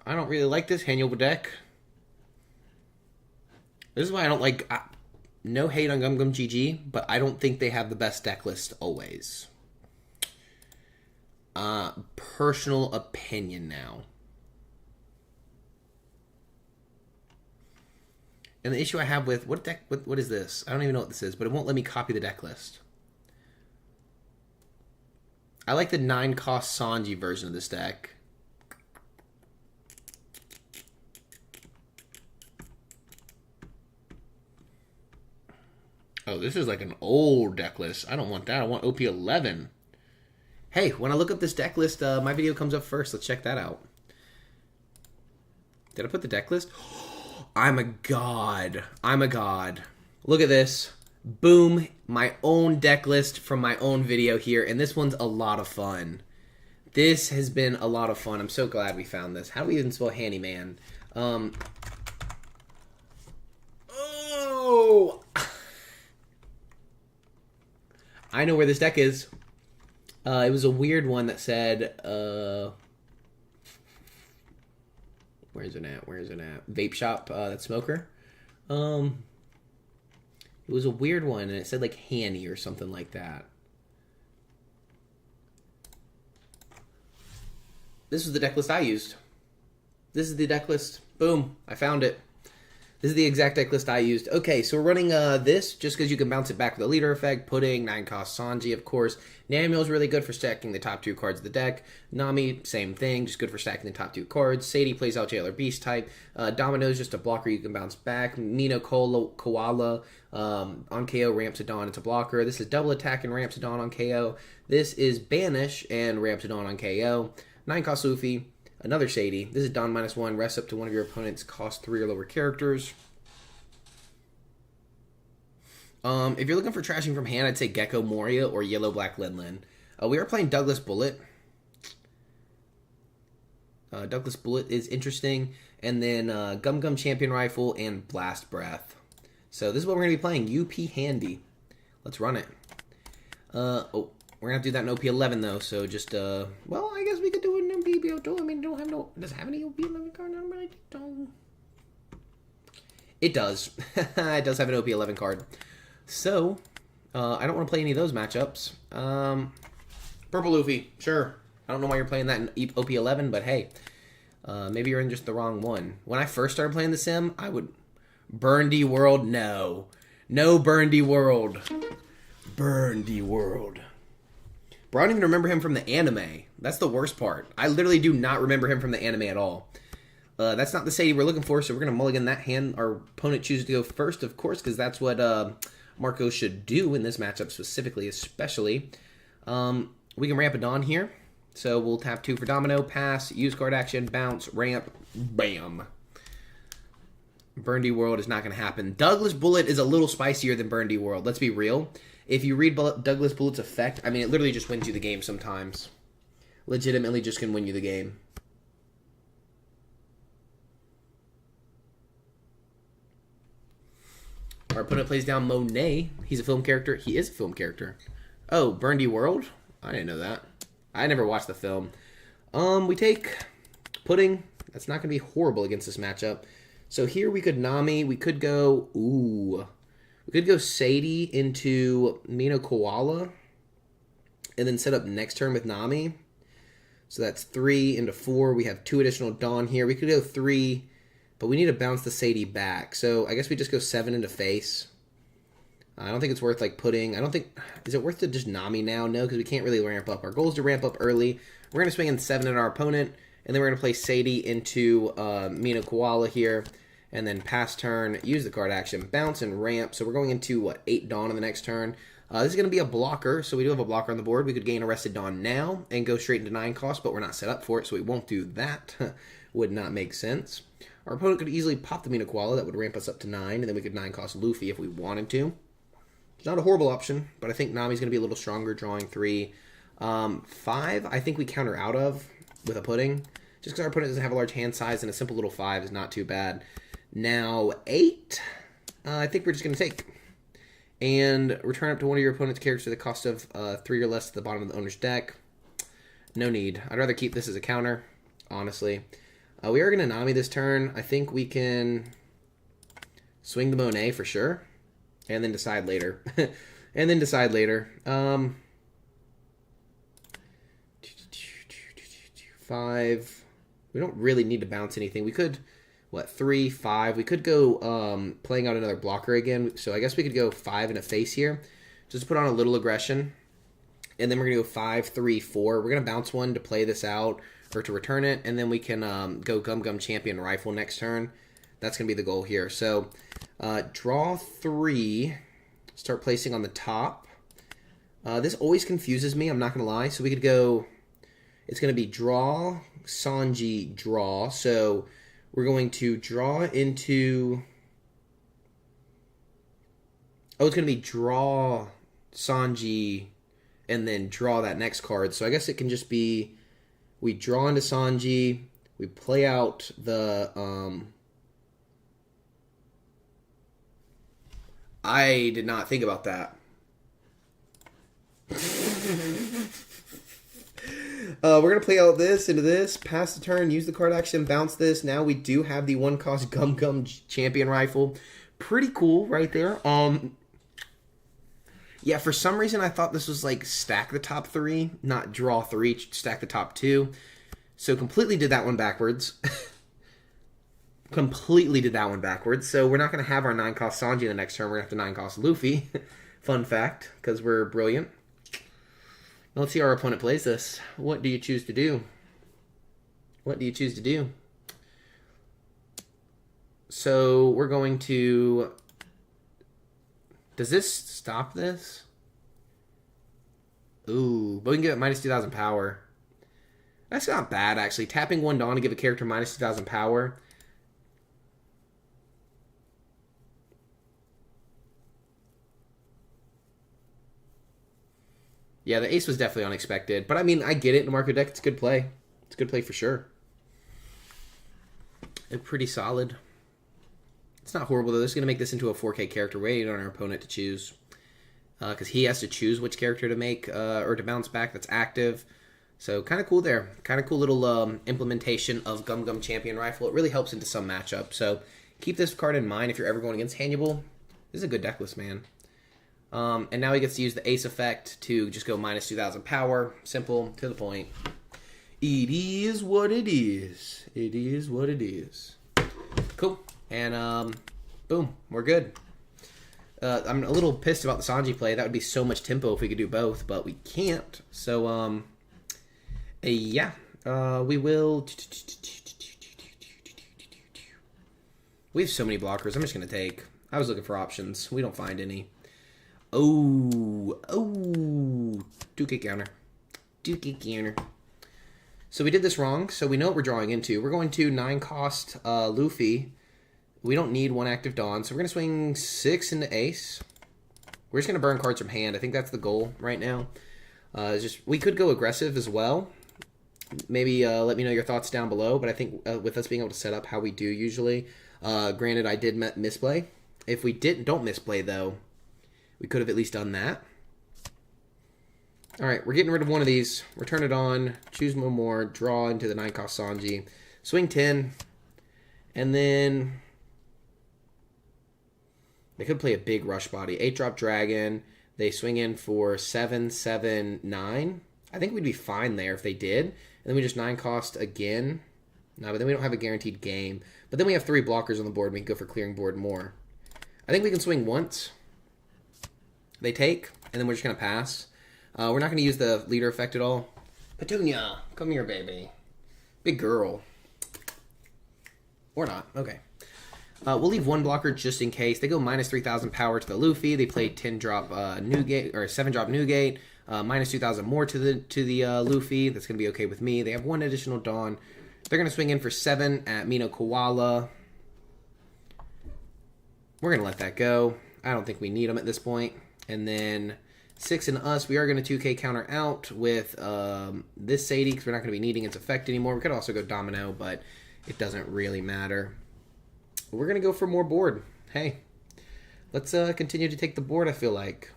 I don't really like this Hannibal deck. This is why I don't like... no hate on Gum Gum GG, but I don't think they have the best deck list always. Personal opinion now. And the issue I have with... What is this? I don't even know what this is, but it won't let me copy the deck list. I like the 9-cost Sanji version of this deck. Oh, this is like an old deck list. I don't want that. I want OP11. Hey, when I look up this deck list, my video comes up first. Let's check that out. Did I put the deck list? I'm a god. I'm a god. Look at this. Boom. My own deck list from my own video here. And this one's a lot of fun. This has been a lot of fun. I'm so glad we found this. How do we even spell Hannyman? Oh! I know where this deck is. It was a weird one that said... Where's it at? Where's it at? Vape shop, that smoker. It was a weird one, and it said like Hanny or something like that. This was the deck list I used. This is the deck list. Boom. I found it. This is the exact deck list I used. Okay, so we're running this just because you can bounce it back with a leader effect. Pudding, 9-cost Sanji, of course. Namiel is really good for stacking the top 2 cards of the deck. Nami, same thing, just good for stacking the top 2 cards. Sadie plays out Jailer Beast type. Domino is just a blocker you can bounce back. Mino Koala on KO ramps to Dawn. It's a blocker. This is double attack and ramps to Dawn on KO. This is Banish and ramps to Dawn on KO. 9-cost Luffy. Another Sadie. This is Dawn -1. Rest up to one of your opponent's cost 3 or lower characters. If you're looking for trashing from hand, I'd say Gecko Moria or Yellow Black Linlin. We are playing Douglas Bullet. Douglas Bullet is interesting. And then Gum Gum Champion Rifle and Blast Breath. So this is what we're going to be playing. UP Handy. Let's run it. Oh. We're going to have to do that in OP11, though, so just, well, I guess we could do it in EB02. I mean, don't have no... Does it have any OP11 card number? I don't... It does. It does have an OP11 card. So, I don't want to play any of those matchups. Purple Luffy, sure. I don't know why you're playing that in OP11, but hey, maybe you're in just the wrong one. When I first started playing the sim, I would... Burndy World? No. No Burndy World. Burndy World. Bro, I don't even remember him from the anime. That's the worst part. I literally do not remember him from the anime at all. That's not the Sadie we're looking for, so we're going to mulligan that hand. Our opponent chooses to go first, of course, because that's what Marco should do in this matchup specifically, especially. We can ramp a Dawn here. So we'll tap 2 for Domino, pass, use card action, bounce, ramp, bam. Burndy World is not going to happen. Douglas Bullet is a little spicier than Burndy World. Let's be real. If you read Douglas Bullet's effect, I mean, it literally just wins you the game sometimes. Legitimately just can win you the game. Our opponent plays down Monet. He's a film character. He is a film character. Oh, Burndy World? I didn't know that. I never watched the film. We take Pudding, that's not going to be horrible against this matchup. So here we could Nami. We could go, we could go Sadie into Mino Koala. And then set up next turn with Nami. So that's 3 into 4. We have 2 additional Dawn here. We could go 3, but we need to bounce the Sadie back. So I guess we just go 7 into face. I don't think it's worth like putting. I don't think. Is it worth to just Nami now? No, because we can't really ramp up. Our goal is to ramp up early. We're going to swing in 7 at our opponent. And then we're going to play Sadie into Mino Koala here. And then pass turn, use the card action, bounce and ramp. So we're going into, what, 8 Dawn on the next turn. This is going to be a blocker, so we do have a blocker on the board. We could gain Arrested Dawn now and go straight into 9 cost, but we're not set up for it, so we won't do that. Would not make sense. Our opponent could easily pop the Mino Koala. That would ramp us up to 9, and then we could 9 cost Luffy if we wanted to. It's not a horrible option, but I think Nami's going to be a little stronger, drawing 3. 5, I think we counter out of with a pudding. Just because our opponent doesn't have a large hand size, and a simple little 5 is not too bad. Now, 8, I think we're just going to take. And return up to one of your opponent's characters at the cost of 3 or less at the bottom of the owner's deck. No need. I'd rather keep this as a counter, honestly. We are going to Nami this turn. I think we can swing the Monet for sure. And then decide later. And then decide later. 5. We don't really need to bounce anything. We could... 3, 5. We could go playing out another blocker again. So I guess we could go 5 in a face here. Just to put on a little aggression. And then we're going to go 5, 3, 4. We're going to bounce one to play this out or to return it. And then we can go Gum Gum Champion Rifle next turn. That's going to be the goal here. So draw 3. Start placing on the top. This always confuses me. I'm not going to lie. So we could go... It's going to be draw, Sanji, draw. So... We're going to draw into... Oh, it's going to be draw Sanji and then draw that next card. So I guess it can just be... We draw into Sanji. We play out the... I did not think about that. We're going to play out this into this, pass the turn, use the card action, bounce this. Now we do have the 1-cost Gum Gum Champion Rifle. Pretty cool right there. Yeah, for some reason I thought this was like stack the top 3, not draw 3, stack the top 2. So completely did that one backwards. Completely did that one backwards. So we're not going to have our 9-cost Sanji in the next turn. We're going to have to 9-cost Luffy. Fun fact, because we're brilliant. Let's see how our opponent plays this. What do you choose to do? What do you choose to do? So we're going to... Does this stop this? Ooh, but we can give it minus 2,000 power. That's not bad, actually. Tapping 1 Dawn to give a character minus 2,000 power. Yeah, the ace was definitely unexpected. But, I mean, I get it. In the Marco deck, it's a good play. It's a good play for sure. It's pretty solid. It's not horrible, though. This is going to make this into a 4K character. We're waiting on our opponent to choose. Because he has to choose which character to make or to bounce back that's active. So, kind of cool there. Kind of cool little implementation of Gum Gum Champion Rifle. It really helps into some matchup. So, keep this card in mind if you're ever going against Hannyabal. This is a good deck list, man. And now he gets to use the ace effect to just go minus 2,000 power. Simple, to the point. It is what it is. It is what it is. Cool. And, boom, we're good. I'm a little pissed about the Sanji play. That would be so much tempo if we could do both, but we can't. So, yeah. We will... We have so many blockers. I'm just going to take... I was looking for options. We don't find any. Oh, 2K counter. 2K counter. So we did this wrong, so we know what we're drawing into. We're going to 9-cost Luffy. We don't need 1 active Dawn, so we're going to swing 6 into ace. We're just going to burn cards from hand. I think that's the goal right now. We could go aggressive as well. Maybe let me know your thoughts down below, but I think with us being able to set up how we do usually, granted I did misplay. If we don't misplay, though, we could have at least done that. All right, we're getting rid of one of these. Return it on. Choose one more. Draw into the 9-cost Sanji. Swing 10. And then they could play a big rush body. 8-drop dragon. They swing in for 7, 7, 9. I think we'd be fine there if they did. And then we just 9 cost again. No, but then we don't have a guaranteed game. But then we have 3 blockers on the board. And we can go for clearing board more. I think we can swing once. They take. And then we're just going to pass. We're not going to use the leader effect at all. Petunia, come here, baby. Big girl. Or not. Okay. We'll leave 1 blocker just in case. They go minus 3,000 power to the Luffy. They play 10-drop Newgate or 7-drop Newgate. Minus 2,000 more to the Luffy. That's gonna be okay with me. They have 1 additional Dawn. They're gonna swing in for 7 at Mino Koala. We're gonna let that go. I don't think we need them at this point. And then 6 and us. We are gonna 2K counter out with this Sadie because we're not gonna be needing its effect anymore. We could also go Domino, but it doesn't really matter. We're going to go for more board. Hey, let's continue to take the board, I feel like.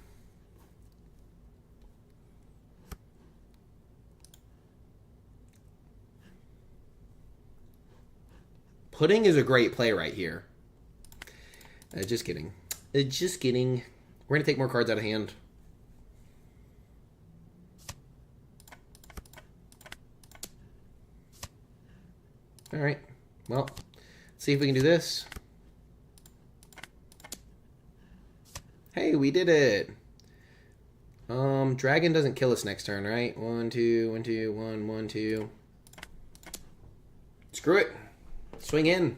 Pudding is a great play right here. Just kidding. Just kidding. We're going to take more cards out of hand. All right. Well, see if we can do this. Hey, we did it. Dragon doesn't kill us next turn, right? 1, 2, 1, 2, 1, 1, 2. Screw it. Swing in.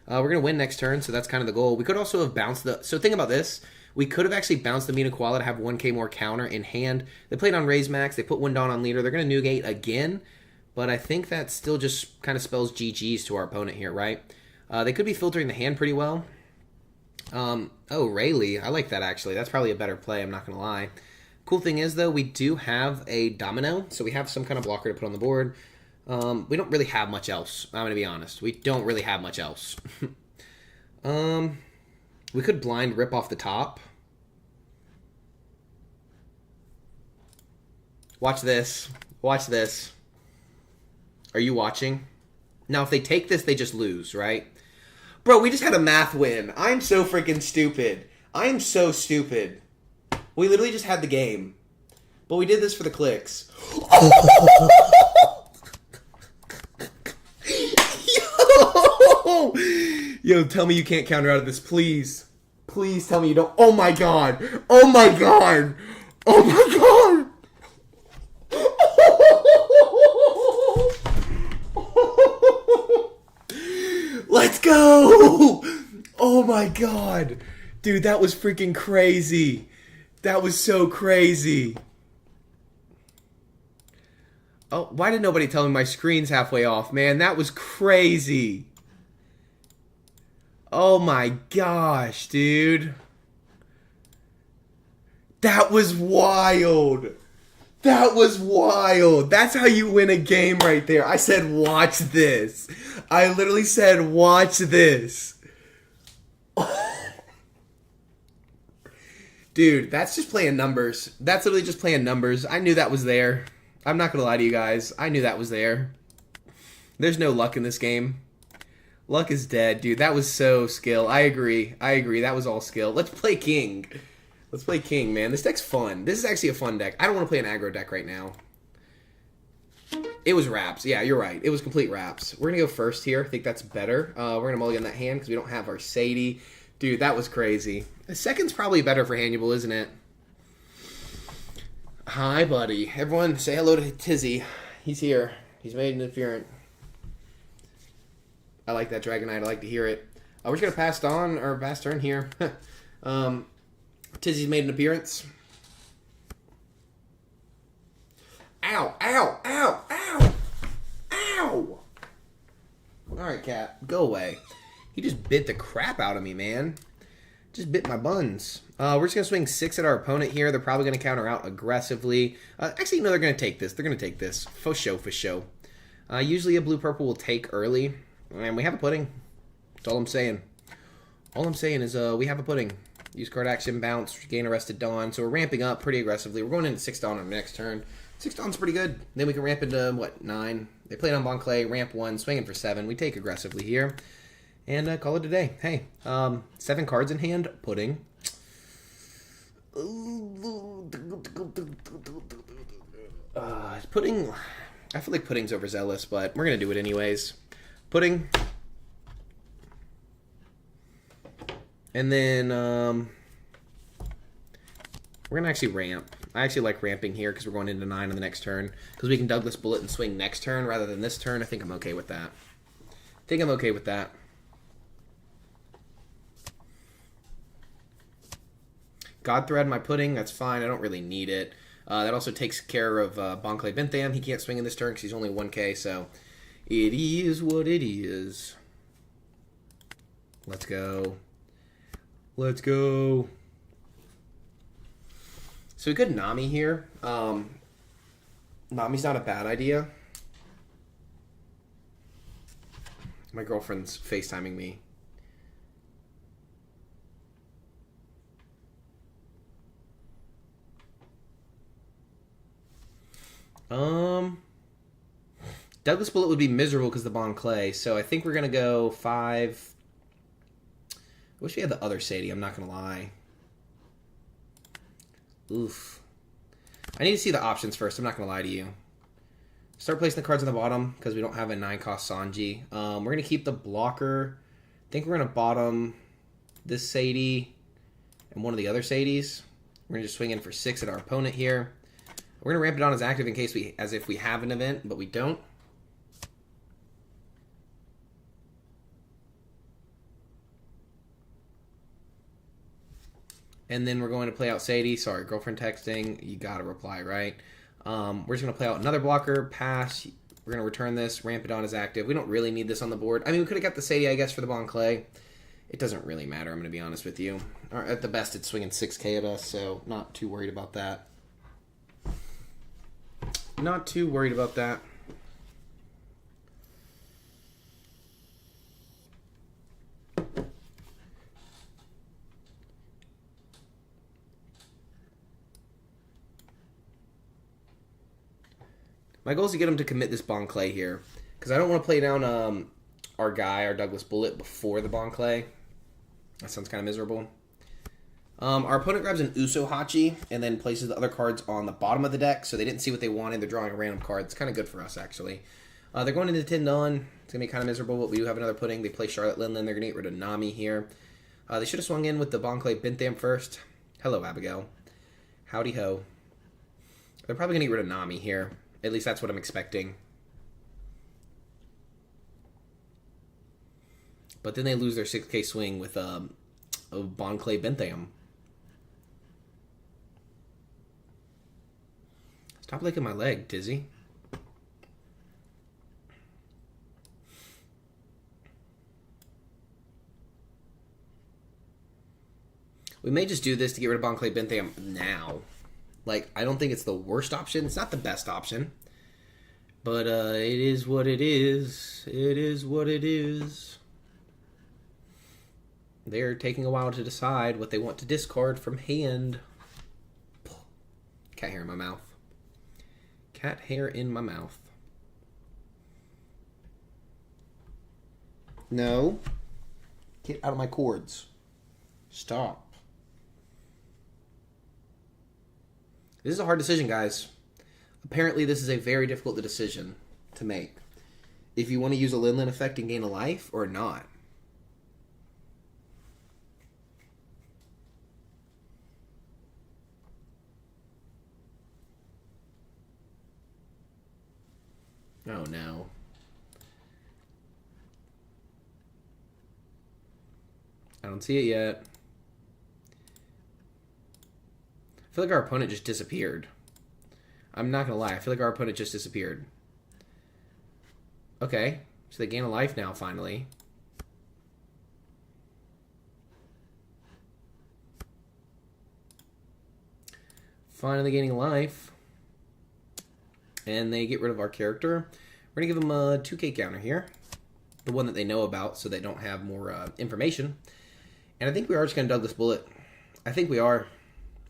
We're going to win next turn, so that's kind of the goal. We could also have bounced the... So think about this. We could have actually bounced the Mina Koala to have 1k more counter in hand. They played on Raise Max. They put 1 Dawn on leader. They're going to Newgate again. But I think that still just kind of spells GG's to our opponent here, right? They could be filtering the hand pretty well. Oh, Rayleigh. I like that, actually. That's probably a better play, I'm not going to lie. Cool thing is, though, we do have a Domino, so we have some kind of blocker to put on the board. We don't really have much else, I'm going to be honest. We don't really have much else. We could blind rip off the top. Watch this. Watch this. Are you watching? Now, if they take this, they just lose, right? Bro, we just had a math win. I'm so freaking stupid. I am so stupid. We literally just had the game. But we did this for the clicks. Yo! Yo, tell me you can't counter out of this, please. Please tell me you don't. Oh my god. Oh my god. Oh my god. Let's go! Oh my god. Dude, that was freaking crazy. That was so crazy. Oh, why did nobody tell me my screen's halfway off, man? That was crazy. Oh my gosh, dude. That was wild. That was wild. That's how you win a game right there. I said, watch this. I literally said, watch this. Dude, that's just playing numbers. That's literally just playing numbers. I knew that was there. I'm not going to lie to you guys. I knew that was there. There's no luck in this game. Luck is dead, dude. That was so skill. I agree. I agree. That was all skill. Let's play King. Let's play King, man. This deck's fun. This is actually a fun deck. I don't want to play an aggro deck right now. It was wraps. Yeah, you're right. It was complete wraps. We're going to go first here. I think that's better. We're going to mulligan that hand because we don't have our Sadie. Dude, that was crazy. The second's probably better for Hannyabal, isn't it? Hi, buddy. Everyone, say hello to Tizzy. He's here. He's made an appearance. I like that Dragonite. I like to hear it. We're just going to pass on, or pass turn here. Tizzy's made an appearance. Ow, ow, ow, ow, ow. Alright, cat. Go away. He just bit the crap out of me, man. Just bit my buns. We're just going to swing 6 at our opponent here. They're probably going to counter out aggressively. Actually, no, they're going to take this. They're going to take this. For show, for show. Usually a blue-purple will take early. And we have a pudding. That's all I'm saying. All I'm saying is we have a pudding. Use card action, bounce, gain arrested Dawn. So we're ramping up pretty aggressively. We're going into 6 Dawn on the next turn. 6 Dawn's pretty good. Then we can ramp into, what, 9? They played on Bon Clay, ramp 1, swinging for 7. We take aggressively here. And call it a day. Hey, 7 cards in hand, pudding. Pudding, I feel like pudding's overzealous, but we're going to do it anyways. Pudding. And then we're going to actually ramp. I actually like ramping here because we're going into 9 on the next turn. Because we can Douglas Bullet and swing next turn rather than this turn. I think I'm okay with that. God Thread my pudding. That's fine. I don't really need it. That also takes care of Bon Clay Bentham. He can't swing in this turn because he's only 1k. So it is what it is. Let's go. Let's go. So we could Nami here. Nami's not a bad idea. My girlfriend's FaceTiming me. Douglas Bullet would be miserable because of the Bon Clay, so I think we're going to go 5. I wish we had the other Sadie, I'm not going to lie. Oof. I need to see the options first, I'm not going to lie to you. Start placing the cards on the bottom because we don't have a 9-cost Sanji. We're going to keep the blocker. I think we're going to bottom this Sadie and one of the other Sadies. We're going to just swing in for 6 at our opponent here. We're going to ramp it on as active in case as if we have an event, but we don't. And then we're going to play out Sadie. Sorry, girlfriend texting. You got to reply, right? We're just going to play out another blocker, pass. We're going to return this, ramp it on as active. We don't really need this on the board. I mean, we could have got the Sadie, I guess, for the Bon Clay. It doesn't really matter, I'm going to be honest with you. Or at the best, it's swinging 6k at us, so not too worried about that. Not too worried about that. My goal is to get him to commit this Bon Clay here. Because I don't want to play down our guy, our Douglas Bullet, before the Bon Clay. That sounds kind of miserable. Our opponent grabs an Uso Hachi and then places the other cards on the bottom of the deck. So they didn't see what they wanted. They're drawing a random card. It's kind of good for us, actually. They're going into 10 none. It's going to be kind of miserable, but we do have another pudding. They play Charlotte Linlin. They're going to get rid of Nami here. They should have swung in with the Bon Clay Bentham first. Hello, Abigail. Howdy ho. They're probably going to get rid of Nami here. At least that's what I'm expecting. But then they lose their 6k swing with a Bon Clay Bentham. Stop licking my leg, Tizzy. We may just do this to get rid of Bon Clay Bentham now. Like, I don't think it's the worst option. It's not the best option. But it is what it is. It is what it is. They're taking a while to decide what they want to discard from hand. Cat hair in my mouth. Cat hair in my mouth. No. Get out of my cords. Stop. This is a hard decision, guys. Apparently, this is a very difficult decision to make. If you want to use a Linlin effect and gain a life or not. Oh, no. I don't see it yet. I feel like our opponent just disappeared. I'm not going to lie. I feel like our opponent just disappeared. Okay. So they gain a life now, finally. Finally gaining a life. And they get rid of our character. We're going to give them a 2k counter here. The one that they know about so they don't have more information. And I think we are just going to Douglas Bullet. I think we are.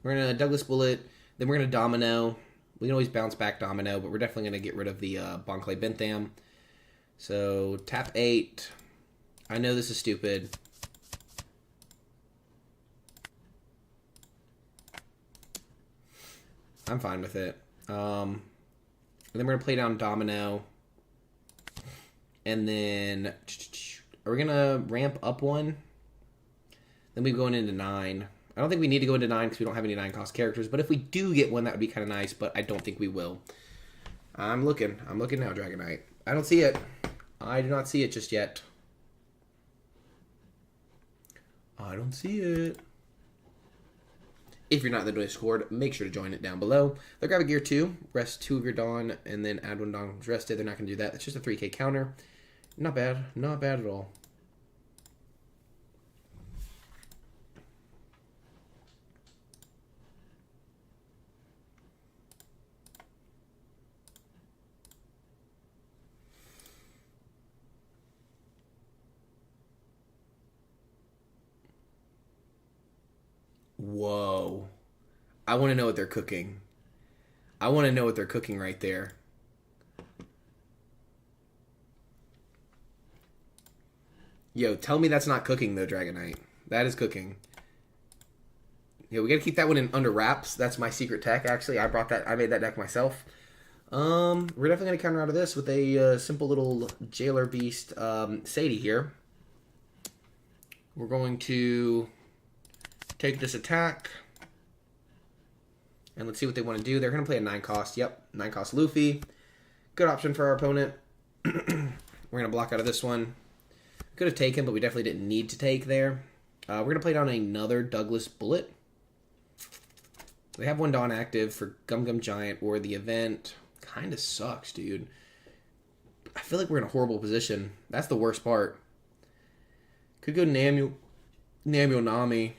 We're going to Douglas Bullet. Then we're going to Domino. We can always bounce back Domino, but we're definitely going to get rid of the Bonclay Bentham. So tap 8. I know this is stupid. I'm fine with it. And then we're going to play down Domino. And then are we going to ramp up one? Then we're going into 9. I don't think we need to go into 9 because we don't have any 9-cost characters. But if we do get one, that would be kind of nice. But I don't think we will. I'm looking. I'm looking now, Dragonite. I don't see it. I do not see it just yet. I don't see it. If you're not in the Discord, make sure to join it down below. They'll grab a Gear 2, rest 2 of your Dawn, and then add 1 Dawn rested. They're not going to do that. It's just a 3k counter. Not bad. Not bad at all. Whoa. I want to know what they're cooking. I want to know what they're cooking right there. Yo, tell me that's not cooking, though, Dragonite. That is cooking. Yeah, we got to keep that one in under wraps. That's my secret tech, actually. I made that deck myself. We're definitely going to counter out of this with a simple little Jailer Beast Sadie here. We're going to take this attack. And let's see what they want to do. They're going to play a 9-cost. Yep, 9-cost Luffy. Good option for our opponent. We're going to block out of this one. Could have taken, but we definitely didn't need to take there. We're going to play down another Douglas Bullet. We have 1 Dawn active for Gum Gum Giant or the event. Kind of sucks, dude. I feel like we're in a horrible position. That's the worst part. Could go Namu Nami.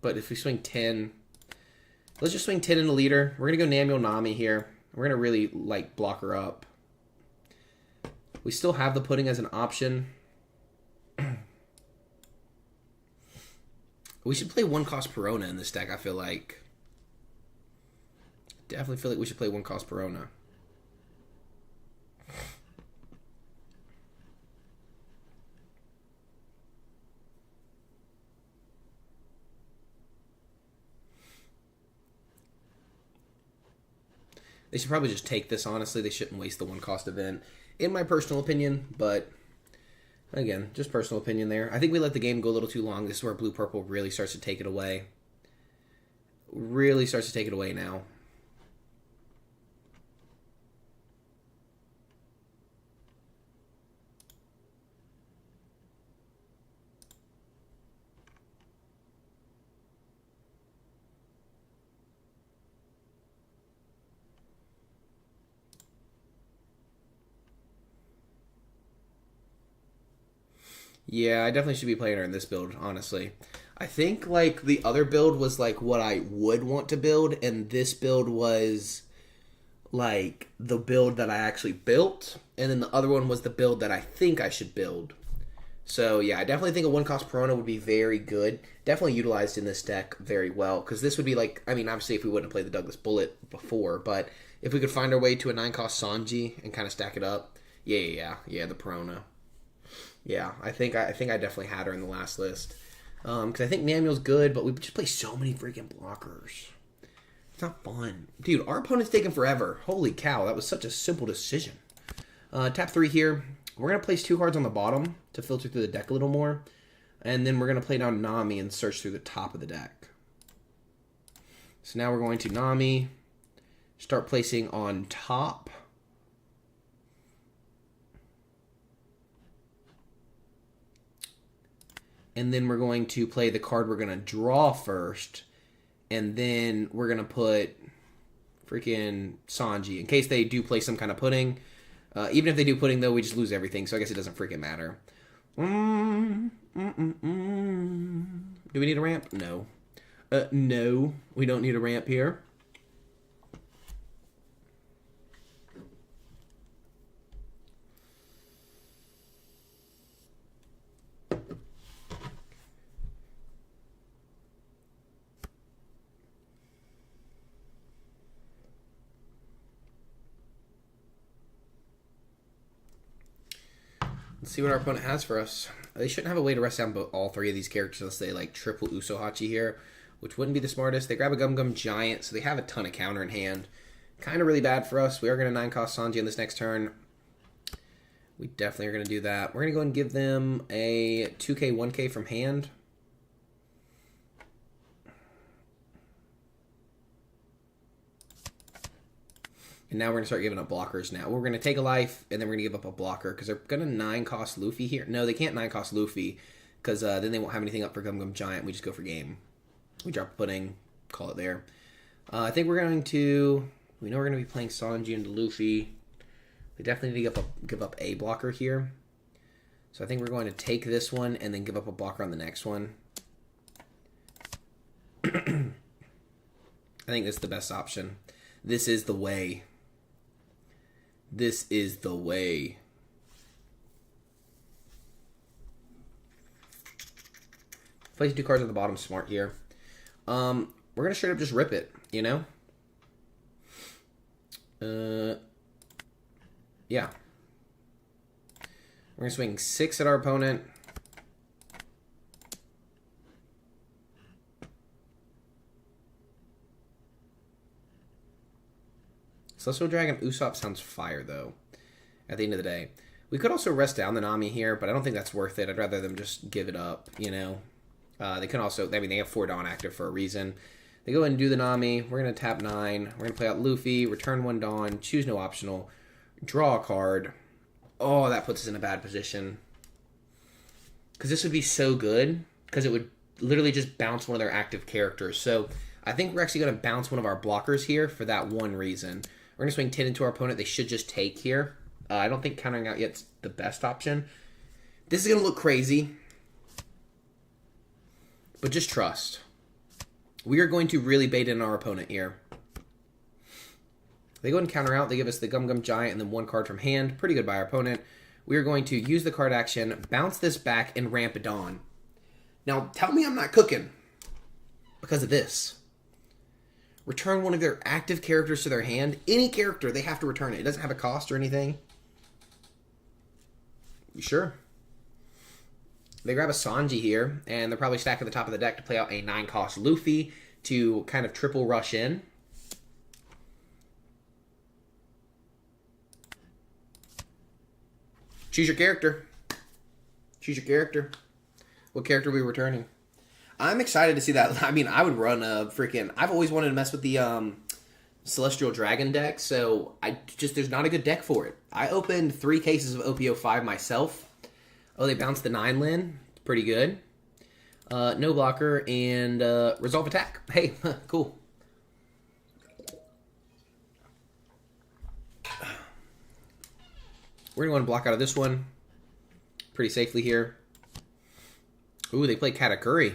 But if we swing 10... Let's just swing 10 in the leader. We're going to go Namu Nami here. We're going to really, like, block her up. We still have the pudding as an option. We should play 1-cost Perona in this deck, I feel like. Definitely feel like we should play 1-cost Perona. They should probably just take this, honestly. They shouldn't waste the 1-cost event, in my personal opinion. But, again, just personal opinion there. I think we let the game go a little too long. This is where Blue-Purple really starts to take it away. Really starts to take it away now. Yeah, I definitely should be playing her in this build, honestly. I think, like, the other build was, like, what I would want to build, and this build was, like, the build that I actually built, and then the other one was the build that I think I should build. So, yeah, I definitely think a 1-cost Perona would be very good. Definitely utilized in this deck very well, because this would be, like, I mean, obviously if we wouldn't have played the Douglas Bullet before, but if we could find our way to a 9-cost Sanji and kind of stack it up, yeah, the Perona. Yeah, I think I definitely had her in the last list. Because I think Namuel's good, but we just play so many freaking blockers. It's not fun. Dude, our opponent's taking forever. Holy cow, that was such a simple decision. Tap 3 here. We're going to place 2 cards on the bottom to filter through the deck a little more. And then we're going to play down Nami and search through the top of the deck. So now we're going to Nami. Start placing on top. And then we're going to play the card we're going to draw first. And then we're going to put freaking Sanji. In case they do play some kind of pudding. Even if they do pudding, though, we just lose everything. So I guess it doesn't freaking matter. Do we need a ramp? No. No, we don't need a ramp here. Let's see what our opponent has for us. They shouldn't have a way to rest down all three of these characters unless they like triple Usohachi here, which wouldn't be the smartest. They grab a Gum Gum Giant, so they have a ton of counter in hand. Kind of really bad for us. We are going to 9-cost Sanji on this next turn. We definitely are going to do that. We're going to go and give them a 2k, 1k from hand. And now we're going to start giving up blockers now. We're going to take a life, and then we're going to give up a blocker, because they're going to 9-cost Luffy here. No, they can't 9-cost Luffy, because then they won't have anything up for Gum Gum Giant. We just go for game. We drop a pudding, call it there. I think we're going to... We know we're going to be playing Sanji into Luffy. We definitely need to give up a blocker here. So I think we're going to take this one, and then give up a blocker on the next one. I think this is the best option. This is the way. This is the way. Placing 2 cards at the bottom, smart here. We're going to straight up just rip it, you know? Yeah. We're going to swing 6 at our opponent. Celestial Dragon Usopp sounds fire, though, at the end of the day. We could also rest down the Nami here, but I don't think that's worth it. I'd rather them just give it up, you know. They can also, I mean, they have 4 Dawn active for a reason. They go ahead and do the Nami. We're going to tap 9. We're going to play out Luffy, return 1 Dawn, choose no optional, draw a card. Oh, that puts us in a bad position. Because this would be so good, because it would literally just bounce one of their active characters. So I think we're actually going to bounce one of our blockers here for that one reason. We're going to swing 10 into our opponent. They should just take here. I don't think countering out yet's the best option. This is going to look crazy. But just trust. We are going to really bait in our opponent here. They go ahead and counter out. They give us the Gum Gum Giant and then 1 card from hand. Pretty good by our opponent. We are going to use the card action, bounce this back, and ramp it on. Now, tell me I'm not cooking because of this. Return one of their active characters to their hand. Any character, they have to return it. It doesn't have a cost or anything. You sure? They grab a Sanji here, and they're probably stacked at the top of the deck to play out a 9-cost Luffy to kind of triple rush in. Choose your character. Choose your character. What character are we returning? I'm excited to see that. I mean, I would run a freaking... I've always wanted to mess with the Celestial Dragon deck, so there's not a good deck for it. I opened 3 cases of OP05 myself. Oh, they bounced the 9 Lin. Pretty good. No blocker and resolve attack. Hey, cool. We're going to block out of this one pretty safely here. Ooh, they play Katakuri.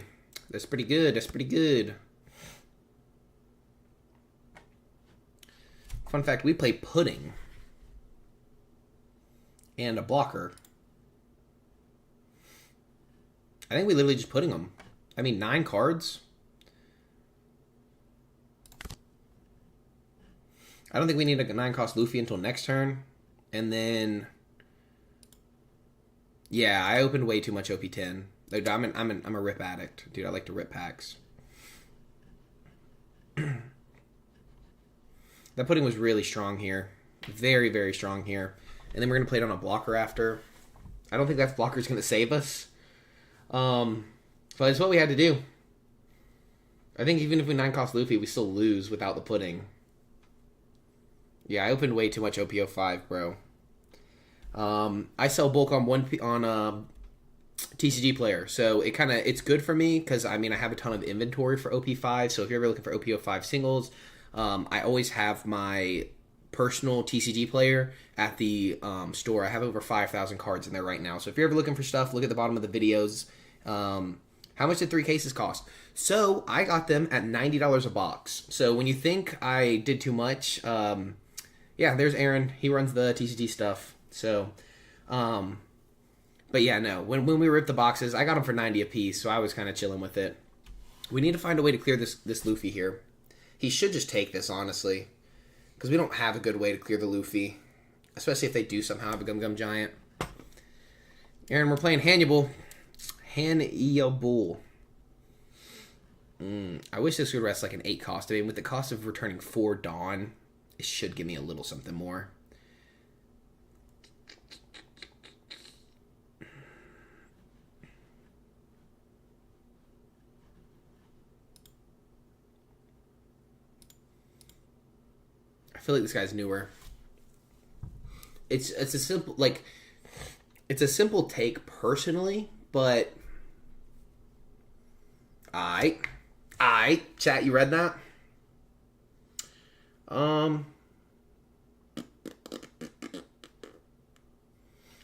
That's pretty good. That's pretty good. Fun fact, we play Pudding. And a blocker. I think we literally just Pudding them. I mean, 9 cards. I don't think we need a 9-cost Luffy until next turn. And then... Yeah, I opened way too much OP10. Like, I'm a rip addict. Dude, I like to rip packs. That Pudding was really strong here. Very, very strong here. And then we're going to play it on a blocker after. I don't think that blocker's going to save us. But it's what we had to do. I think even if we 9-cost Luffy, we still lose without the Pudding. Yeah, I opened way too much OP05, bro. I sell bulk on TCG player, so it's good for me because I mean I have a ton of inventory for OP5. So if you're ever looking for OP05 singles, I always have my personal TCG player at the store. I have over 5,000 cards in there right now. So if you're ever looking for stuff, look at the bottom of the videos. How much did 3 cases cost? So I got them at $90 a box. So when you think I did too much, yeah, there's Aaron. He runs the TCG stuff. So, but yeah, no. When we ripped the boxes, I got them for 90 a piece. So I was kind of chilling with it. We need to find a way to clear this Luffy here. He should just take this, honestly, because we don't have a good way to clear the Luffy, especially if they do somehow have a Gum Gum Giant. Aaron, we're playing Hannibal. Hannyabal. I wish this would rest like an 8 cost. I mean, with the cost of returning 4 Dawn, it should give me a little something more. I feel like this guy's newer. It's a simple it's a simple take personally, but I chat, you read that?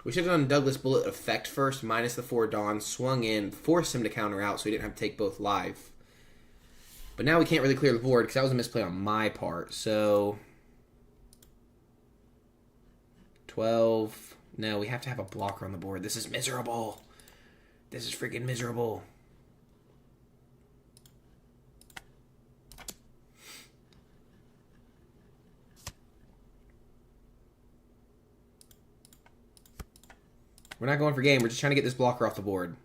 We should have done Douglas Bullet effect first, minus the 4 Dawn, swung in, forced him to counter out so he didn't have to take both live. But now we can't really clear the board because that was a misplay on my part. So 12. No, we have to have a blocker on the board. This is miserable. This is freaking miserable. We're not going for game. We're just trying to get this blocker off the board.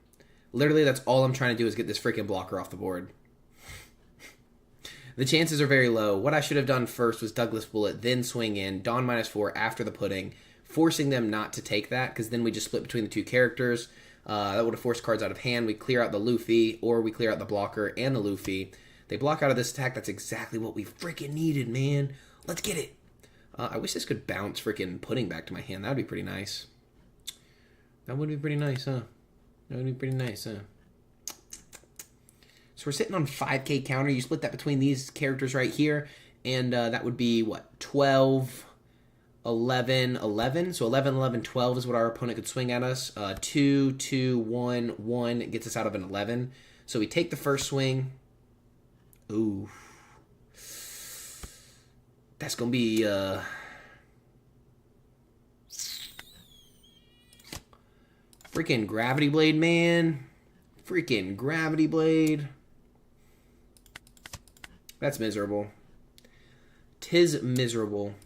Literally, that's all I'm trying to do is get this freaking blocker off the board. The chances are very low. What I should have done first was Douglas Bullet, then swing in, Dawn -4 after the pudding, forcing them not to take that, because then we just split between the 2 characters. That would have forced cards out of hand. We clear out the Luffy, or we clear out the blocker and the Luffy. They block out of this attack. That's exactly what we freaking needed, man. Let's get it. I wish this could bounce freaking pudding back to my hand. That would be pretty nice. That would be pretty nice, huh? That would be pretty nice, huh? So we're sitting on 5k counter. You split that between these characters right here, and that would be, what, 12, 11, 11. So 11, 11, 12 is what our opponent could swing at us. 2, 2, 1, 1 gets us out of an 11. So we take the first swing. Ooh. That's going to be... freaking Gravity Blade, man. Freaking Gravity Blade. That's miserable. Tis miserable.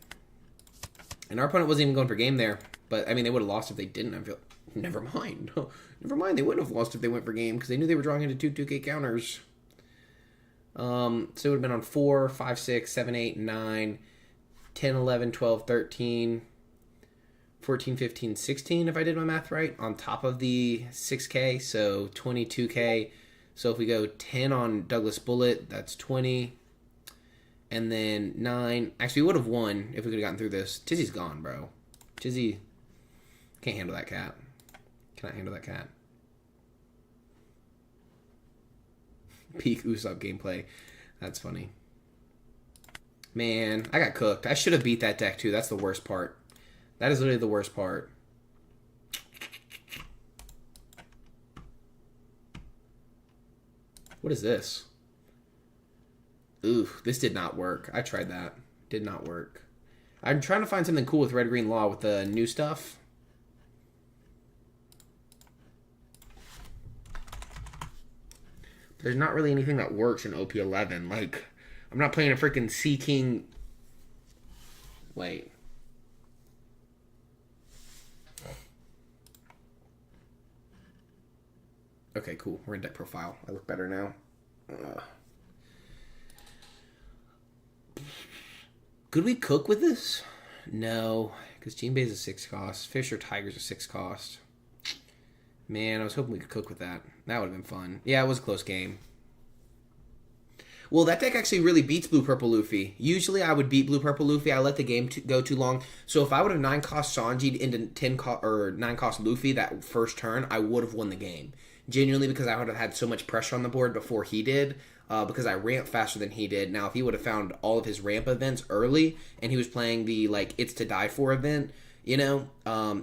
And our opponent wasn't even going for game there. But, I mean, they would have lost if they didn't. I feel... Never mind. Never mind. They wouldn't have lost if they went for game because they knew they were drawing into 2 2K counters. So it would have been on 4, 5, 6, 7, 8, 9, 10, 11, 12, 13, 14, 15, 16, if I did my math right, on top of the 6K, so 22K. So if we go 10 on Douglas Bullet, that's 20. And then 9. Actually, we would have won if we could have gotten through this. Tizzy's gone, bro. Tizzy can't handle that cat. Cannot handle that cat. Peak Usopp gameplay. That's funny. Man, I got cooked. I should have beat that deck, too. That's the worst part. That is literally the worst part. What is this? Ooh, this did not work. I tried that. Did not work. I'm trying to find something cool with Red Green Law with the new stuff. There's not really anything that works in OP11. Like, I'm not playing a freaking Sea King. Wait. Okay, cool. We're in deck profile. I look better now. Could we cook with this? No, because Jinbei is a 6 cost. Fish or Tiger's a 6 cost. Man, I was hoping we could cook with that. That would have been fun. Yeah, it was a close game. Well, that deck actually really beats Blue-Purple Luffy. Usually I would beat Blue-Purple Luffy. I let the game go too long. So if I would have 9-cost Sanji'd into 9-cost Luffy that first turn, I would have won the game. Genuinely, because I would have had so much pressure on the board before he did. Because I ramped faster than he did. Now, if he would have found all of his ramp events early, and he was playing the, like, It's to Die For event, you know,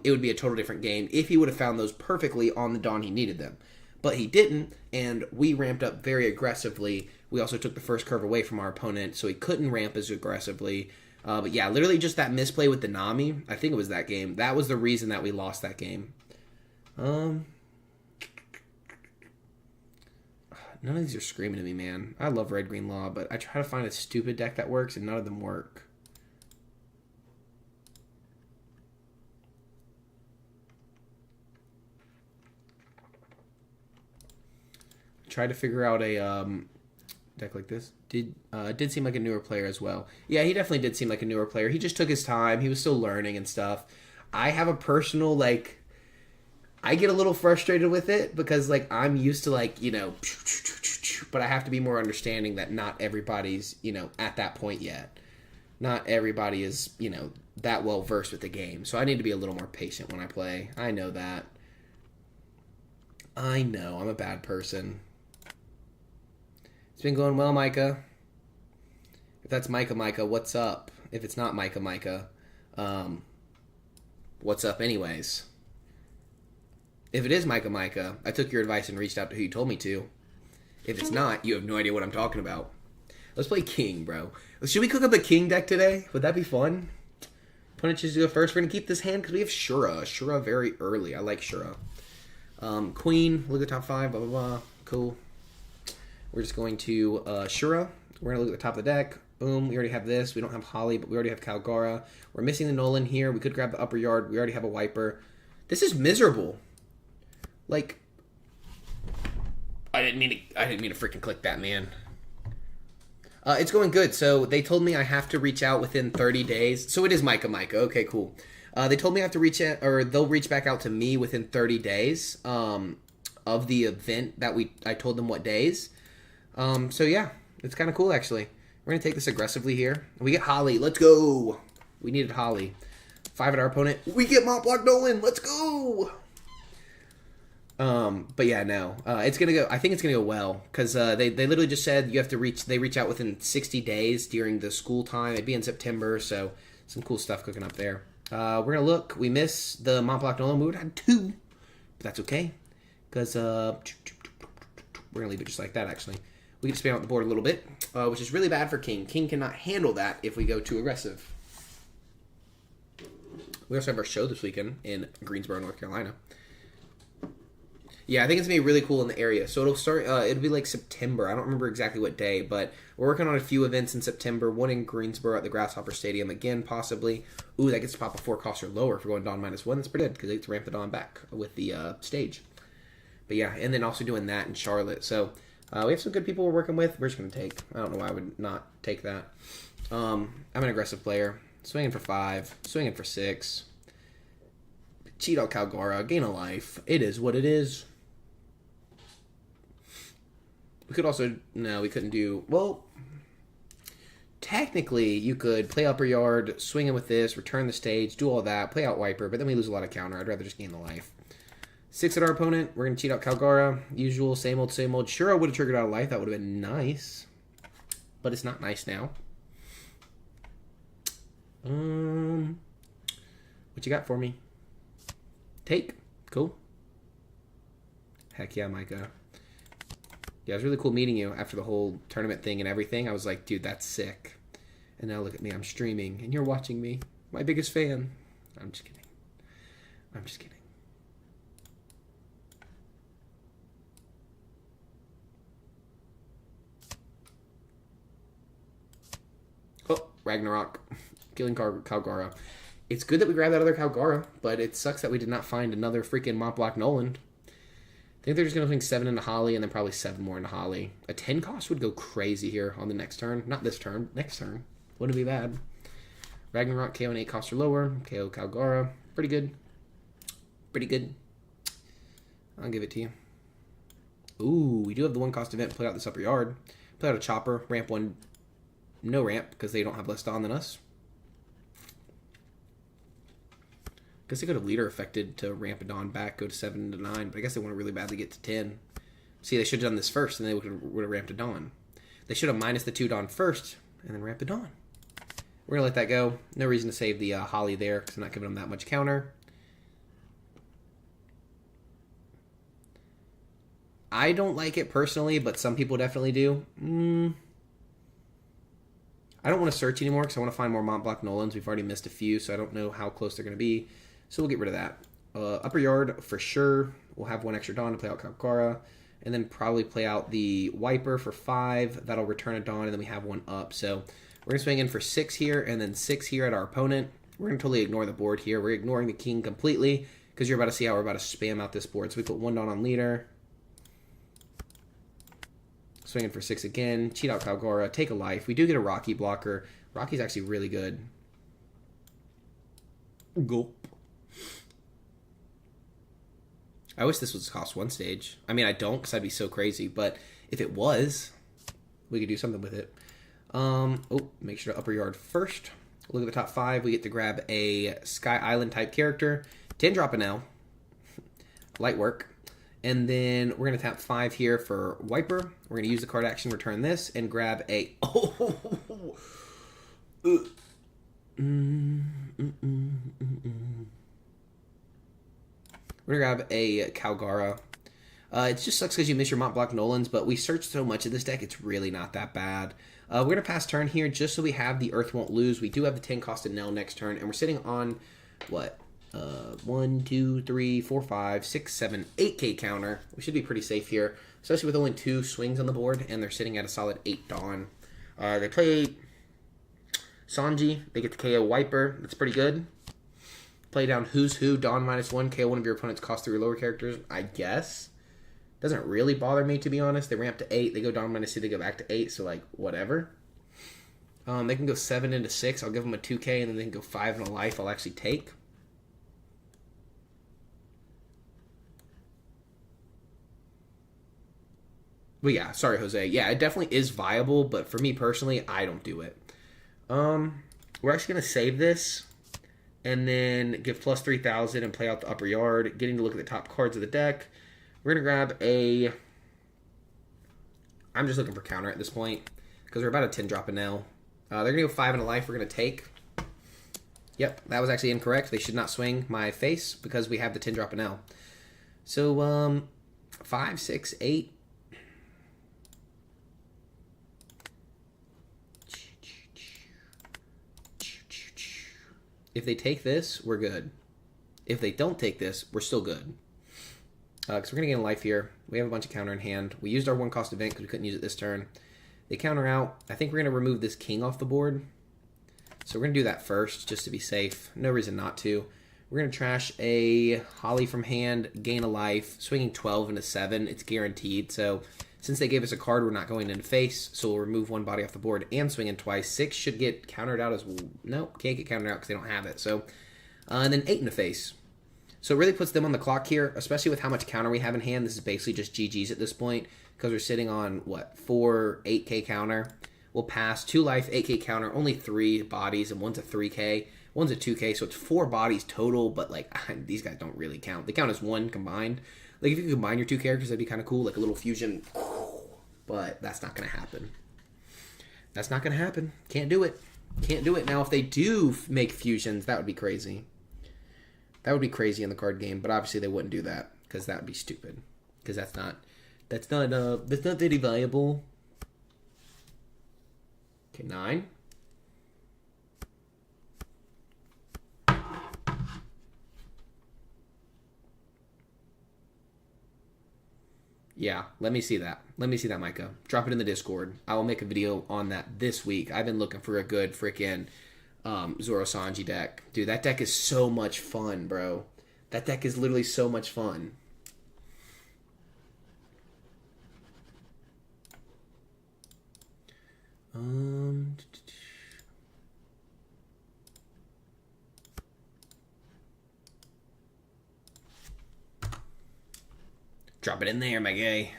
it would be a total different game if he would have found those perfectly on the dawn he needed them. But he didn't, and we ramped up very aggressively. We also took the first curve away from our opponent, so he couldn't ramp as aggressively. But yeah, literally just that misplay with the Nami, I think it was that game. That was the reason that we lost that game. None of these are screaming at me, man. I love Red Green Law, but I try to find a stupid deck that works, and none of them work. tried to figure out a deck like this. Did seem like a newer player as well. Yeah, he definitely did seem like a newer player. He just took his time. He was still learning and stuff. I have a personal, like, I get a little frustrated with it because, like, I'm used to, like, you know, but I have to be more understanding that not everybody's, you know, at that point yet. Not everybody is, you know, that well versed with the game. So I need to be a little more patient when I play. I know that. I know, I'm a bad person. It's been going well, Micah. If that's Micah, what's up? If it's not Micah, what's up anyways? If it is Micah, I took your advice and reached out to who you told me to. If it's not, you have no idea what I'm talking about. Let's play King, bro. Should we cook up a King deck today? Would that be fun? Opponent chooses to go first. We're going to keep this hand because we have Shura. Shura very early. I like Shura. Queen, look at the top 5, blah, blah, blah. Cool. We're just going to Shura. We're going to look at the top of the deck. Boom. We already have this. We don't have Holly, but we already have Kalgara. We're missing the Nolan here. We could grab the upper yard. We already have a Wiper. This is miserable. Like, I didn't mean to freaking click that, man. It's going good. So they told me I have to reach out within 30 days. So it is Micah. Okay, cool. They told me I have to reach out, or they'll reach back out to me within 30 days of the event that I told them what days. So yeah, it's kind of cool actually. We're gonna take this aggressively here. We get Holly. Let's go. We needed Holly. 5 at our opponent. We get Mont Block Nolan. Let's go. But yeah, no. It's gonna go. I think it's gonna go well because they literally just said you have to reach. They reach out within 60 days during the school time. It'd be in September, so some cool stuff cooking up there. We're gonna look. We miss the Mont Block Nolan. We would have had 2, but that's okay because we're gonna leave it just like that. Actually, we can spam out the board a little bit, which is really bad for King. King cannot handle that if we go too aggressive. We also have our show this weekend in Greensboro, North Carolina. Yeah, I think it's going to be really cool in the area. So it'll start, it'll be like September. I don't remember exactly what day, but we're working on a few events in September. One in Greensboro at the Grasshopper Stadium again, possibly. Ooh, that gets to pop a 4 cost or lower if we're going Dawn -1. That's pretty good because they get to ramp the Dawn back with the stage. But yeah, and then also doing that in Charlotte. So we have some good people we're working with. We're just going to take, I don't know why I would not take that. I'm an aggressive player. Swinging for 5, swinging for 6. Cheat out Kalgara, gain a life. It is what it is. We could also, no, we couldn't do, well, technically you could play upper yard, swing in with this, return the stage, do all that, play out Wiper, but then we lose a lot of counter. I'd rather just gain the life. 6 at our opponent. We're going to cheat out Kalgara. Usual, same old, same old. Sure, I would have triggered out a life. That would have been nice, but it's not nice now. What you got for me? Take. Cool. Heck yeah, Micah. Yeah, it was really cool meeting you after the whole tournament thing and everything. I was like, dude, that's sick. And now look at me. I'm streaming, and you're watching me. My biggest fan. I'm just kidding. I'm just kidding. Oh, Ragnarok. Killing Kalgara. It's good that we grabbed that other Kalgara, but it sucks that we did not find another freaking Mont Block Nolan. I think they're just going to swing 7 into Holly and then probably 7 more into Holly. A 10 cost would go crazy here on the next turn. Not this turn. Next turn. Wouldn't be bad. Ragnarok, KO and 8 cost or lower. KO Kalgara. Pretty good. Pretty good. I'll give it to you. Ooh, we do have the 1 cost event. Play out this upper yard. Play out a Chopper. Ramp 1. No ramp because they don't have less Dawn than us. I guess they could have leader affected to ramp a Dawn back, go to 7 to 9, but I guess they want to really badly get to 10. See, they should have done this first, and they would have ramped a Dawn. They should have minus the 2 Dawn first, and then ramped a Dawn. We're going to let that go. No reason to save the Holly there, because I'm not giving them that much counter. I don't like it personally, but some people definitely do. I don't want to search anymore, because I want to find more Mont Block Nolans. We've already missed a few, so I don't know how close they're going to be. So we'll get rid of that. Upper yard, for sure. We'll have 1 extra Dawn to play out Kalgara. And then probably play out the Wiper for 5. That'll return a Dawn, and then we have 1 up. So we're going to swing in for 6 here, and then 6 here at our opponent. We're going to totally ignore the board here. We're ignoring the King completely, because you're about to see how we're about to spam out this board. So we put 1 Dawn on leader. Swinging for 6 again. Cheat out Kalgora. Take a life. We do get a Rocky blocker. Rocky's actually really good. Gulp. I wish this was cost 1 stage. I mean, I don't because I'd be so crazy. But if it was, we could do something with it. Oh, make sure to upper yard first. Look at the top 5. We get to grab a Sky Island type character. 10 drop an L. Light work. And then we're going to tap 5 here for Wiper. We're going to use the card action, return this, and grab a... We're going to grab a Kalgara. It just sucks because you miss your Mont Block Nolans, but we searched so much of this deck, it's really not that bad. We're going to pass turn here just so we have the Earth Won't Lose. We do have the 10 cost of Nell next turn, and we're sitting on, what? 1, 2, 3, 4, 5, 6, 7, 8K counter. We should be pretty safe here, especially with only 2 swings on the board, and they're sitting at a solid 8 Dawn. They play Sanji. They get the KO Wiper. That's pretty good. Play down Who's Who, Dawn -1, KO one of your opponent's cost 3 or lower characters, I guess. Doesn't really bother me, to be honest. They ramp to 8. They go Dawn -2, they go back to 8, so, like, whatever. They can go 7 into 6. I'll give them a 2K, and then they can go 5 and a life I'll actually take. But yeah, sorry, Jose. Yeah, it definitely is viable, but for me personally, I don't do it. We're actually going to save this and then give plus 3,000 and play out the upper yard, getting to look at the top cards of the deck. We're going to grab a... I'm just looking for counter at this point because we're about a 10 drop a Nell. They're going to go 5 and a life. We're going to take. Yep, that was actually incorrect. They should not swing my face because we have the 10 drop a Nell. So, 5, 6, 8... If they take this, we're good. If they don't take this, we're still good. Because we're going to get a life here. We have a bunch of counter in hand. We used our 1 cost event because we couldn't use it this turn. They counter out. I think we're going to remove this king off the board. So we're going to do that first just to be safe. No reason not to. We're going to trash a Holly from hand, gain a life, swinging 12 into 7. It's guaranteed. So since they gave us a card, we're not going into face. So we'll remove 1 body off the board and swing in twice. 6 should get countered out as well. Nope, can't get countered out because they don't have it. So, and then 8 in the face. So it really puts them on the clock here, especially with how much counter we have in hand. This is basically just GG's at this point because we're sitting on, what, 4 8K counter. We'll pass 2 life, 8K counter, only 3 bodies, and one's a 3K. One's a 2K, so it's 4 bodies total, but, like, these guys don't really count. They count as 1 combined. Like, if you could combine your 2 characters, that'd be kind of cool, like a little fusion. But that's not going to happen. That's not going to happen. Can't do it. Can't do it. Now, if they do make fusions, that would be crazy. That would be crazy in the card game, but obviously they wouldn't do that because that would be stupid. Because that's not very valuable. Okay, 9. Yeah, let me see that. Let me see that, Micah. Drop it in the Discord. I will make a video on that this week. I've been looking for a good freaking Zoro Sanji deck. Dude, that deck is so much fun, bro. That deck is literally so much fun. Drop it in there, my guy.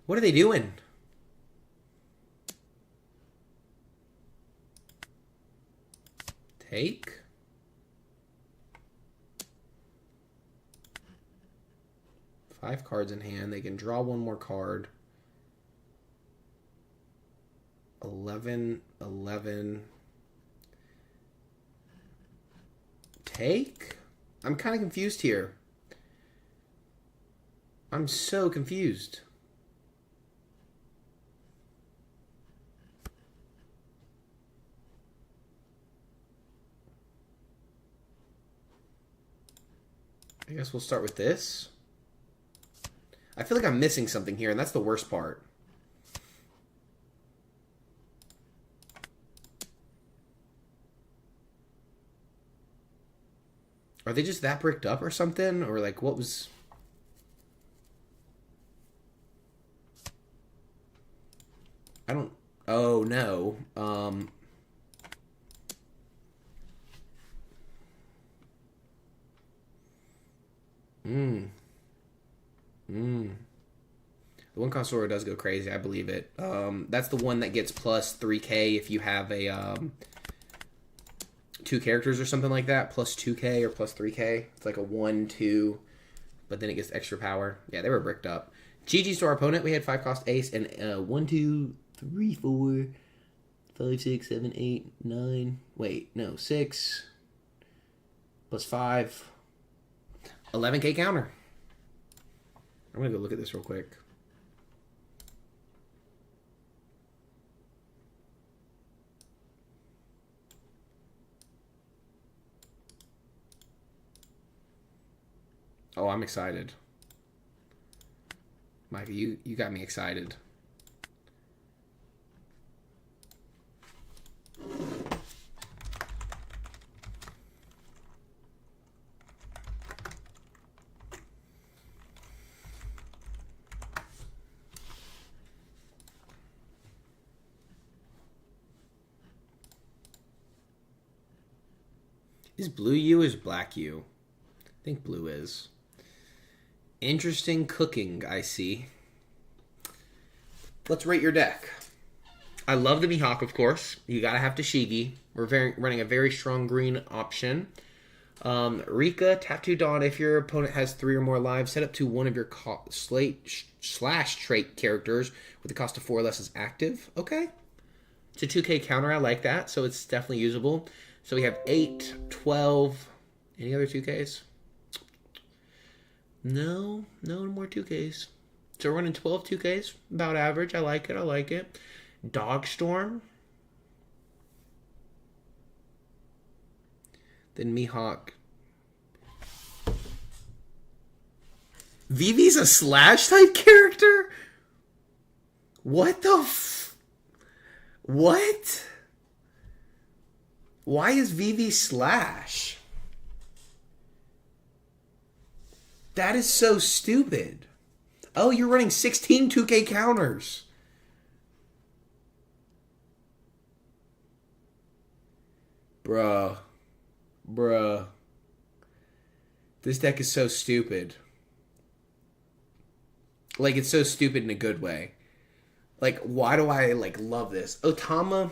What are they doing? Take. Five cards in hand. They can draw 1 more card. 11, 11. Take? I'm kind of confused here. I'm so confused. I guess we'll start with this. I feel like I'm missing something here, and that's the worst part. Are they just that bricked up or something? Or like what was... Oh, no. The one cost Sora does go crazy, I believe it. That's the one that gets plus 3k if you have a 2 characters or something like that. Plus 2k or plus 3k. It's like a 1, 2, but then it gets extra power. Yeah, they were bricked up. GG's to our opponent. We had 5 cost ace and 1, 2, 3, 4, 5, 6, 7, 8, 9. Wait, no, 6 plus 5. 11k counter. I'm going to go look at this real quick. Oh, I'm excited. Micah, you got me excited. Is blue you or is black you? I think blue is. Interesting cooking, I see. Let's rate your deck. I love the Mihawk, of course. You gotta have Tashigi. We're running a very strong green option. Rika, Tattoo Dawn. If your opponent has 3 or more lives, set up to one of your /trait characters with the cost of 4 or less is active. Okay. It's a 2k counter. I like that. So it's definitely usable. So we have 8, 12. Any other 2ks? No more 2ks. So we're running 12 2ks. About average. I like it. Dogstorm. Then Mihawk. Vivi's a slash type character? What the What? Why is Vivi slash? That is so stupid. Oh, you're running 16 2k counters. Bruh. This deck is so stupid. Like, it's so stupid in a good way. Like, why do I, love this? Otama.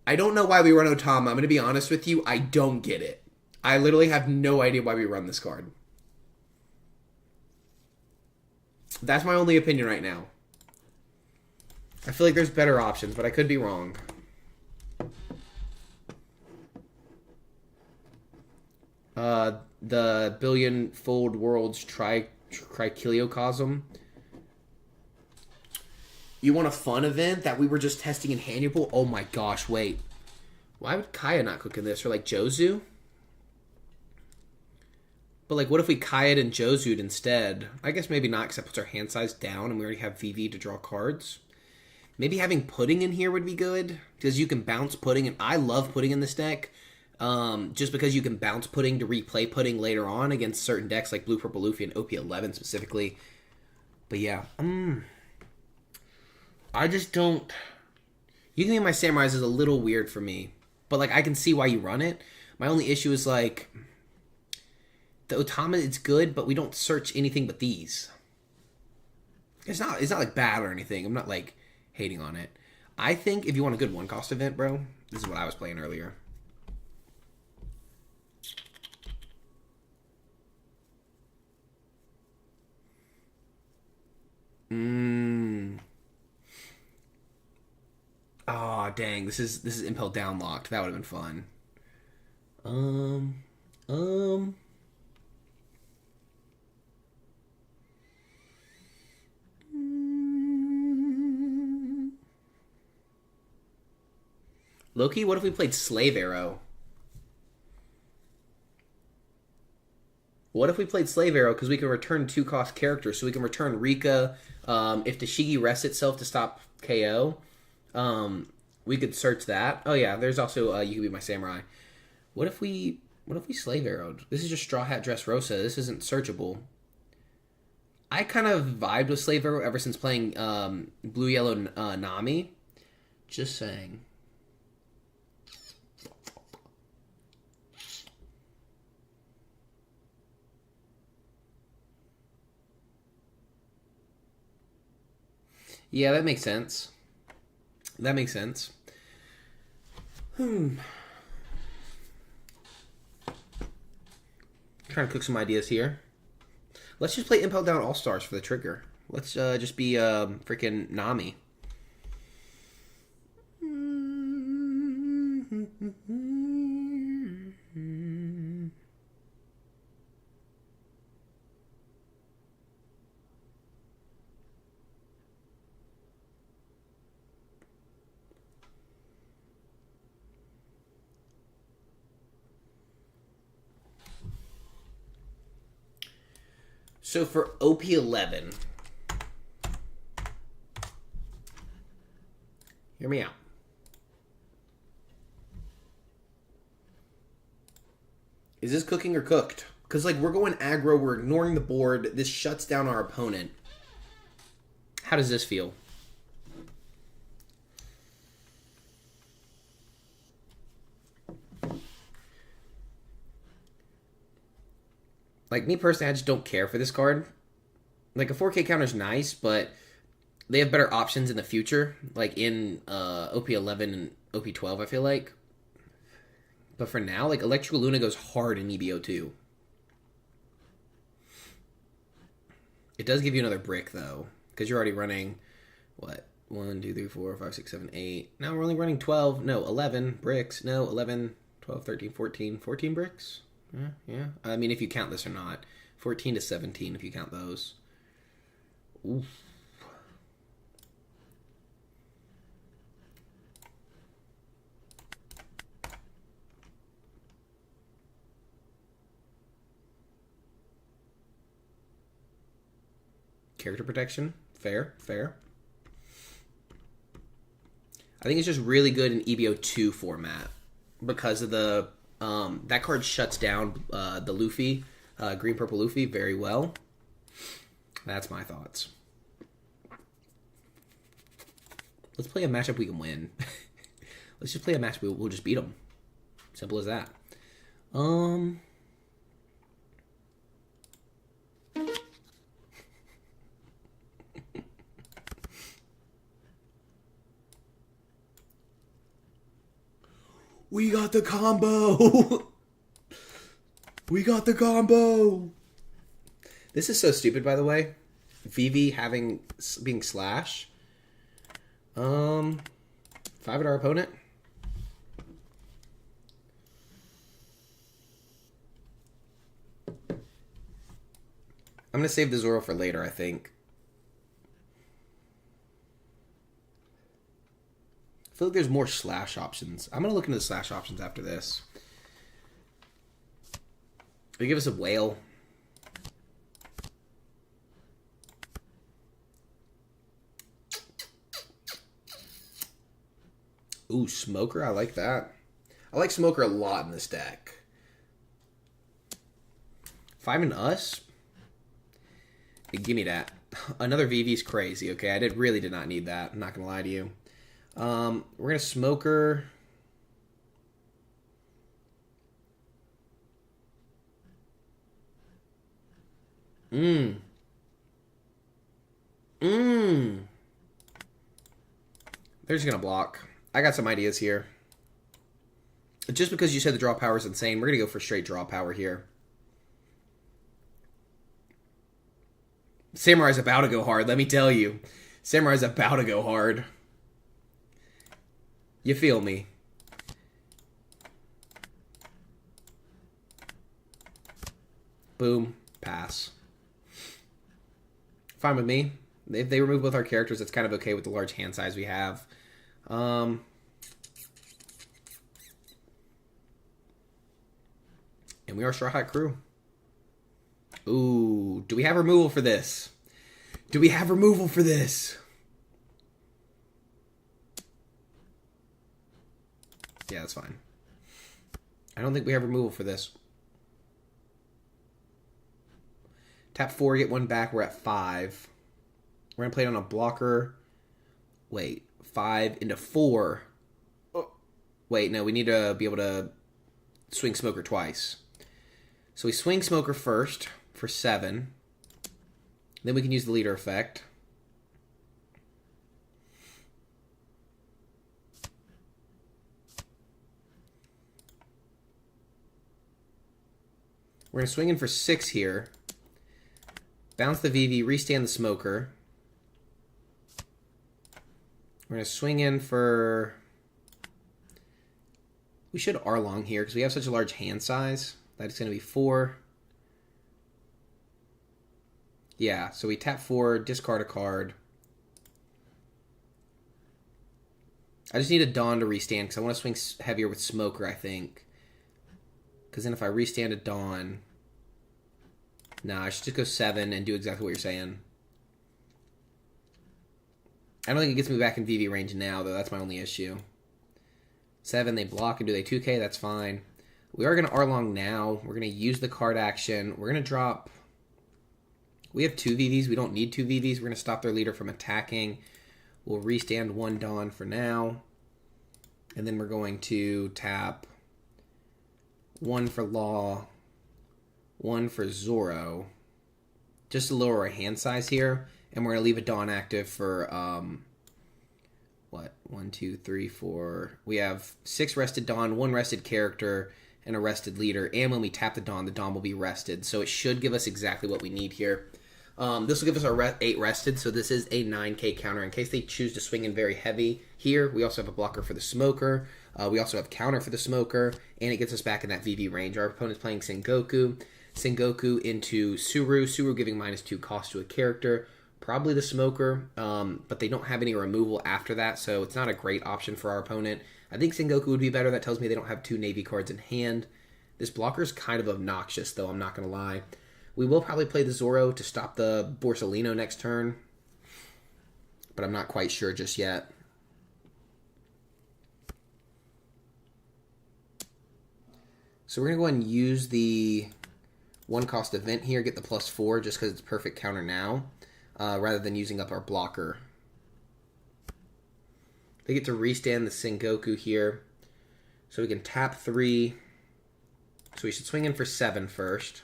I don't know why we run Otama. I'm going to be honest with you. I don't get it. I literally have no idea why we run this card. That's my only opinion right now. I feel like there's better options, but I could be wrong. The Billion-Fold Worlds Trichiliocosm. You want a fun event that we were just testing in Hannibal? Oh my gosh, wait. Why would Kaya not cook in this? Or Jozu? But what if we Kaya'd and Jozu'd instead? I guess maybe not, because that puts our hand size down and we already have VV to draw cards. Maybe having Pudding in here would be good, because you can bounce Pudding, and I love Pudding in this deck. Just because you can bounce Pudding to replay Pudding later on against certain decks like Blue, Purple, Luffy, and OP11 specifically. But yeah, I just don't... Using my Samurais is a little weird for me. But I can see why you run it. My only issue is the Otama is good, but we don't search anything but these. It's not bad or anything. I'm not hating on it. I think if you want a good 1-cost event, bro, this is what I was playing earlier. Oh, dang. This is Impel downlocked. That would have been fun. Loki, what if we played Slave Arrow? What if we played Slave Arrow? Because we can return 2-cost characters. So we can return Rika. If Tashigi rests itself to stop KO, we could search that. Oh yeah, there's also You Could Be My Samurai. What if we Slave Arrowed? This is just Straw Hat Dressrosa. This isn't searchable. I kind of vibed with Slave ever since playing Blue Yellow Nami. Just saying. Yeah, that makes sense. That makes sense. Trying to cook some ideas here. Let's just play Impel Down All Stars for the trigger. Let's just be freaking Nami. So for OP11, hear me out. Is this cooking or cooked? Because, like, we're going aggro, we're ignoring the board, this shuts down our opponent. How does this feel? Like, me personally, I just don't care for this card. Like, a 4K counter's nice, but they have better options in the future. Like, in OP11 and OP12, I feel like. But for now, like, Electrical Luna goes hard in EB02. It does give you another brick, though. Because you're already running, what? 1, 2, 3, 4, 5, 6, 7, 8. Now we're only running 12. No, 11 bricks. No, 11, 12, 13, 14. 14 bricks? Yeah. I mean, if you count this or not. 14 to 17 if you count those. Oof. Character protection. Fair. I think it's just really good in EB02 format. Because of the... that card shuts down the Luffy, green-purple Luffy, very well. That's my thoughts. Let's play a matchup we can win. Let's just play a match we'll just beat them. Simple as that. We got the combo! We got the combo! This is so stupid, by the way. VV being slash. 5 at our opponent. I'm going to save the Zoro for later, I think. I feel like there's more slash options. I'm going to look into the slash options after this. Will you give us a whale? Ooh, Smoker. I like that. I like Smoker a lot in this deck. 5 and us? Give me that. Another VV's crazy, okay? I really did not need that. I'm not going to lie to you. We're going to Smoker. They're just going to block. I got some ideas here. Just because you said the draw power is insane, we're going to go for straight draw power here. Samurai's about to go hard, let me tell you. Samurai's about to go hard. You feel me? Boom. Pass. Fine with me. If they remove both our characters, it's kind of okay with the large hand size we have. And we are Straw Hat Crew. Ooh, do we have removal for this? Do we have removal for this? Yeah, that's fine. I don't think we have removal for this. Tap 4, get 1 back. We're at 5. We're going to play it on a blocker. Wait, 5 into 4. Oh. Wait, no, we need to be able to swing Smoker twice. So we swing Smoker first for 7. Then we can use the leader effect. We're going to swing in for 6 here. Bounce the VV, restand the Smoker. We're going to swing in for... We should Arlong here because we have such a large hand size. That is going to be 4. Yeah, so we tap 4, discard a card. I just need a Dawn to restand because I want to swing heavier with Smoker, I think. Because then if I restand a Dawn... Nah, I should just go 7 and do exactly what you're saying. I don't think it gets me back in VV range now, though. That's my only issue. 7, they block and do they 2k, that's fine. We are going to Arlong now. We're going to use the card action. We're going to drop... We have 2 VVs. We don't need 2 VVs. We're going to stop their leader from attacking. We'll restand 1 Dawn for now. And then we're going to tap 1 for Law, 1 for Zoro. Just to lower our hand size here. And we're going to leave a Dawn active for... what? 1, 2, 3, 4... We have 6 rested Dawn, 1 rested character, and a rested leader. And when we tap the Dawn will be rested. So it should give us exactly what we need here. This will give us our 8 rested, so this is a 9k counter in case they choose to swing in very heavy. Here, we also have a blocker for the Smoker. We also have counter for the Smoker, and it gets us back in that VV range. Our opponent's playing Sengoku. Sengoku into Suru. Suru giving -2 cost to a character. Probably the Smoker, but they don't have any removal after that, so it's not a great option for our opponent. I think Sengoku would be better. That tells me they don't have 2 Navy cards in hand. This blocker is kind of obnoxious, though, I'm not going to lie. We will probably play the Zoro to stop the Borsalino next turn, but I'm not quite sure just yet. So we're going to go ahead and use the 1-cost event here, get the +4 just because it's perfect counter now, rather than using up our blocker. They get to restand the Sengoku here, so we can tap 3. So we should swing in for 7 first.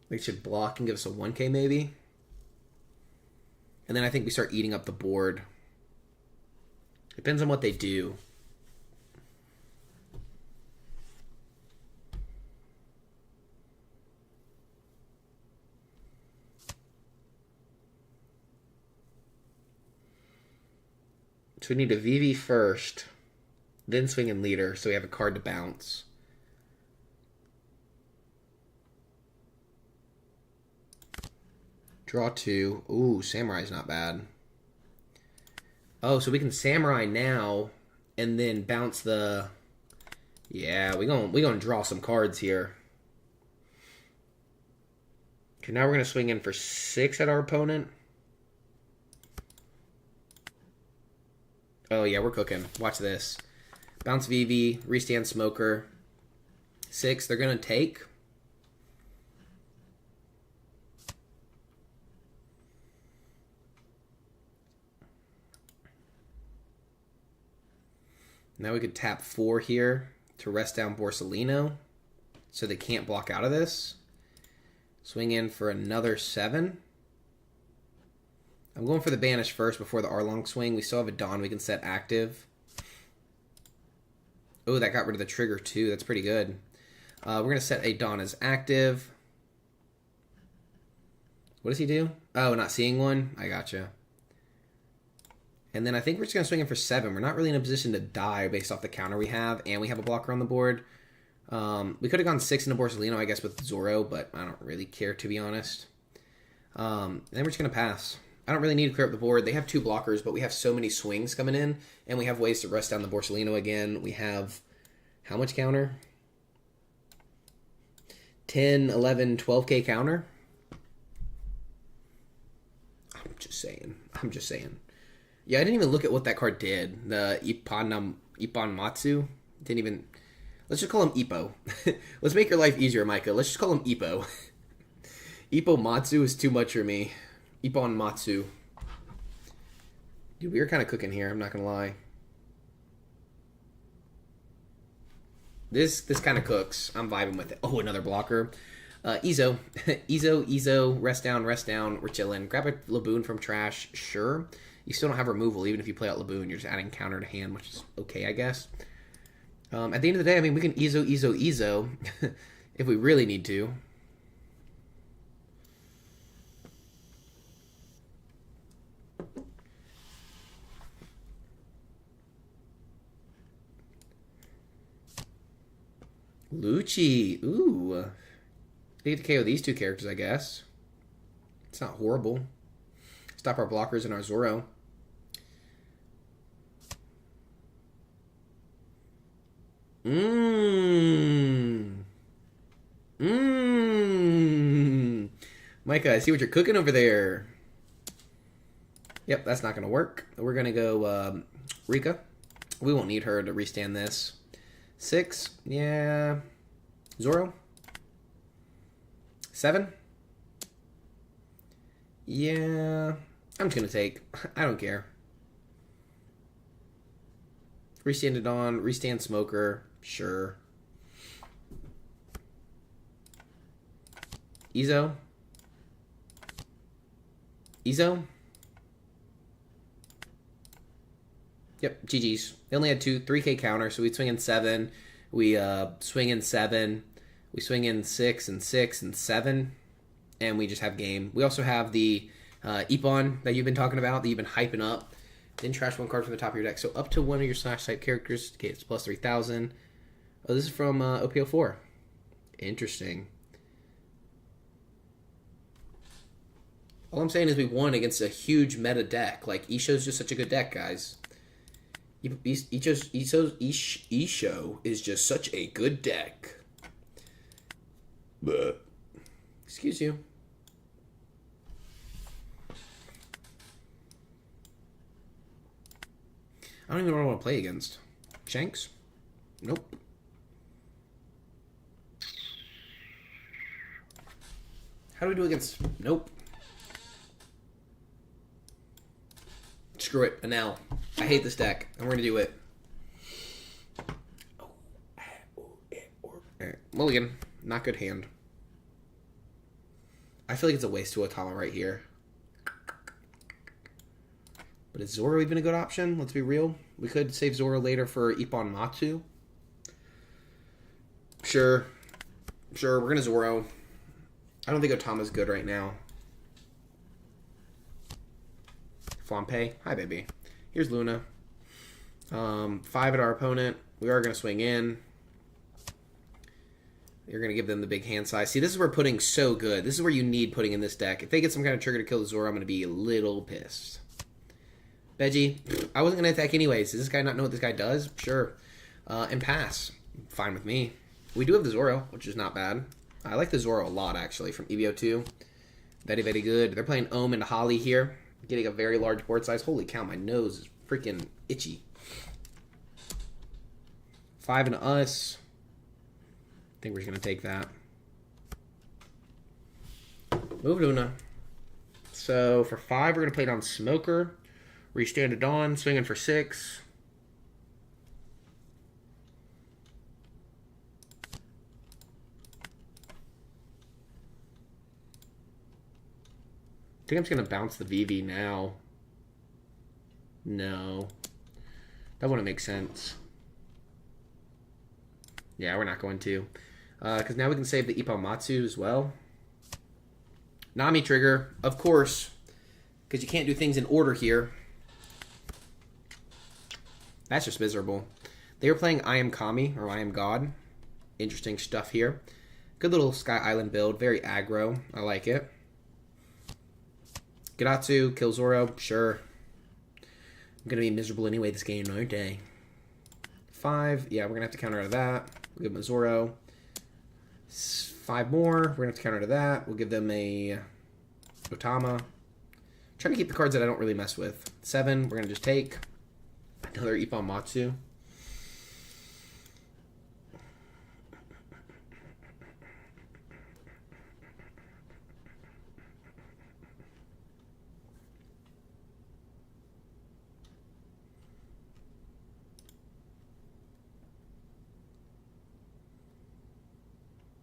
They should block and give us a 1k maybe. And then I think we start eating up the board. Depends on what they do. So we need a VV first, then swing in leader, so we have a card to bounce. Draw 2. Ooh, Samurai's not bad. Oh, so we can Samurai now and then bounce the... Yeah, we gonna draw some cards here. Okay, now we're going to swing in for 6 at our opponent. Oh, yeah, we're cooking. Watch this. Bounce VV, restand Smoker. 6, they're going to take... Now we could tap 4 here to rest down Borsalino so they can't block out of this. Swing in for another 7. I'm going for the banish first before the Arlong swing. We still have a Dawn we can set active. Oh, that got rid of the trigger too. That's pretty good. We're going to set a Dawn as active. What does he do? Oh, not seeing one? I gotcha. And then I think we're just going to swing in for 7. We're not really in a position to die based off the counter we have, and we have a blocker on the board. We could have gone 6 into Borsalino, I guess, with Zoro, but I don't really care, to be honest. And then we're just going to pass. I don't really need to clear up the board. They have 2 blockers, but we have so many swings coming in, and we have ways to rest down the Borsalino again. We have how much counter? 10, 11, 12k counter? I'm just saying. Yeah, I didn't even look at what that card did. The Ippon Matsu. Didn't even... Let's just call him Ippo. Let's make your life easier, Micah. Let's just call him Ippo. Ippo Matsu is too much for me. Ippon Matsu. Dude, we were kind of cooking here, I'm not going to lie. This kind of cooks. I'm vibing with it. Oh, another blocker. Ezo. Ezo. Rest down. We're chilling. Grab a Laboon from trash. Sure. You still don't have removal. Even if you play out Laboon, you're just adding counter to hand, which is okay, I guess. At the end of the day, I mean, we can Ezo if we really need to. Lucci. Ooh. They get to KO these two characters, I guess. It's not horrible. Stop our blockers and our Zoro. Micah, I see what you're cooking over there. Yep, that's not going to work. We're going to go Rika. We won't need her to restand this. 6. Yeah. Zoro. 7. Yeah. I'm just going to take. I don't care. Restand it on. Restand Smoker. Sure. Ezo. Yep, GG's. They only had 3K counter, so we swing in 7. We swing in 7. We swing in 6 and 6 and 7. And we just have game. We also have the Ippon that you've been talking about, that you've been hyping up. Then trash 1 card from the top of your deck. So up to one of your slash type characters. Okay, it's plus 3,000. Oh, this is from OPO4. Interesting. All I'm saying is we won against a huge meta deck. Like, Isho's just such a good deck, guys. Isho is just such a good deck. But excuse you. I don't even know what I want to play against. Shanks? Nope. How do we do against... Nope. Screw it. Anel. I hate this deck. And we're going to do it. Mulligan. Not good hand. I feel like it's a waste to Otama right here. But is Zoro even a good option? Let's be real. We could save Zoro later for Ippon Matsu. Sure. We're going to Zoro. I don't think Otama's good right now. Flampe. Hi, baby. Here's Luna. 5 at our opponent. We are going to swing in. You're going to give them the big hand size. See, this is where putting's so good. This is where you need putting in this deck. If they get some kind of trigger to kill the Zoro, I'm going to be a little pissed. Veggie. I wasn't going to attack anyways. Does this guy not know what this guy does? Sure. And pass. Fine with me. We do have the Zoro, which is not bad. I like the Zoro a lot, actually, from EB02. Very, very good. They're playing Ohm and Holly here. Getting a very large board size. Holy cow, my nose is freaking itchy. 5 and us. I think we're just going to take that. Move Luna. So for 5, we're going to play it on Smoker. Restand it on. Swinging for 6. I think I'm just going to bounce the VV now. No. That wouldn't make sense. Yeah, we're not going to. Because now we can save the Ippon Matsu as well. Nami trigger, of course. Because you can't do things in order here. That's just miserable. They were playing I Am Kami, or I Am God. Interesting stuff here. Good little Sky Island build. Very aggro. I like it. Garatsu, kill Zoro. Sure. I'm going to be miserable anyway this game, aren't I? 5. Yeah, we're going to have to counter to that. We'll give them a Zoro. 5 more. We're going to have to counter to that. We'll give them a Otama. Trying to keep the cards that I don't really mess with. 7. We're going to just take another Ippon Matsu.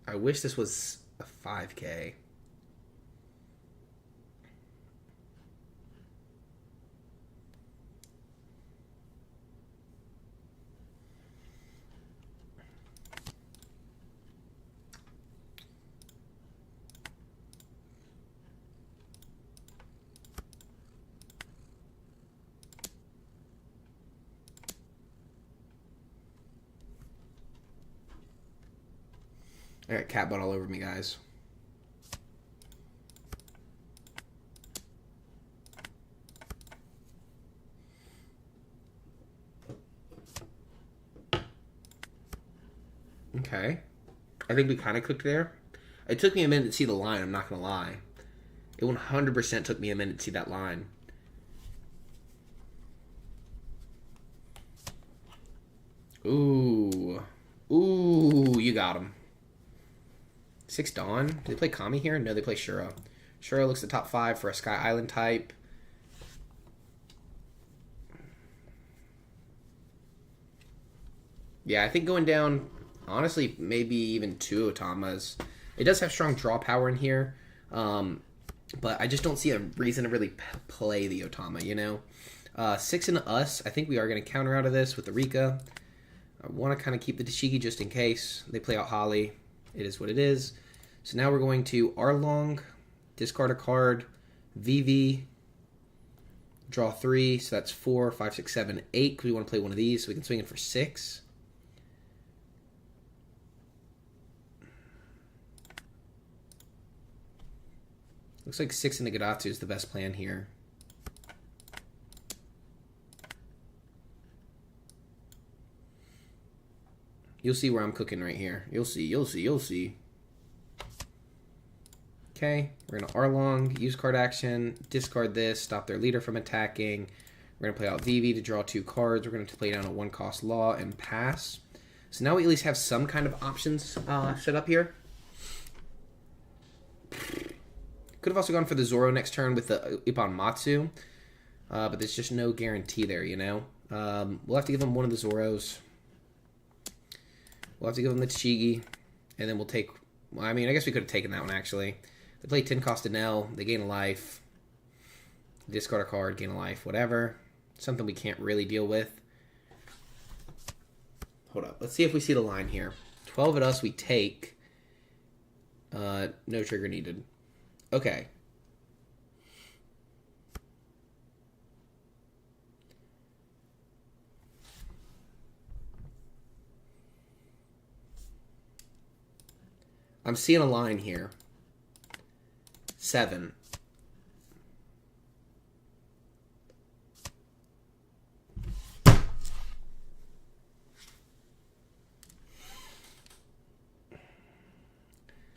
I wish this was a 5K. I got cat butt all over me, guys. Okay. I think we kind of cooked there. It took me a minute to see the line, I'm not going to lie. It 100% took me a minute to see that line. Ooh. Ooh, you got him. 6 Dawn. Do they play Kami here? No, they play Shura. Shura looks the top 5 for a Sky Island type. Yeah, I think going down, honestly, maybe even 2 Otamas. It does have strong draw power in here, but I just don't see a reason to really play the Otama, you know? 6 into us. I think we are going to counter out of this with the Rika. I want to kind of keep the Tashigi just in case. They play out Holly. It is what it is. So now we're going to Arlong, discard a card, VV, draw 3. So that's 4, 5, 6, 7, 8. Because we want to play one of these, so we can swing it for 6. Looks like 6 into Gadatsu is the best plan here. You'll see where I'm cooking right here. You'll see, you'll see, you'll see. Okay, we're going to Arlong, use card action, discard this, stop their leader from attacking. We're going to play out VV to draw 2 cards. We're going to play down a 1-cost Law and pass. So now we at least have some kind of options set up here. Could have also gone for the Zoro next turn with the Ippon Matsu. But there's just no guarantee there, you know? We'll have to give them one of the Zoros. We'll have to give them the Tashigi. And then we'll take... Well, I mean, I guess we could have taken that one, actually. They play 10 cost Anel. They gain a life. Discard a card, gain a life, whatever. Something we can't really deal with. Hold up. Let's see if we see the line here. 12 at us, we take. No trigger needed. Okay. I'm seeing a line here. 7.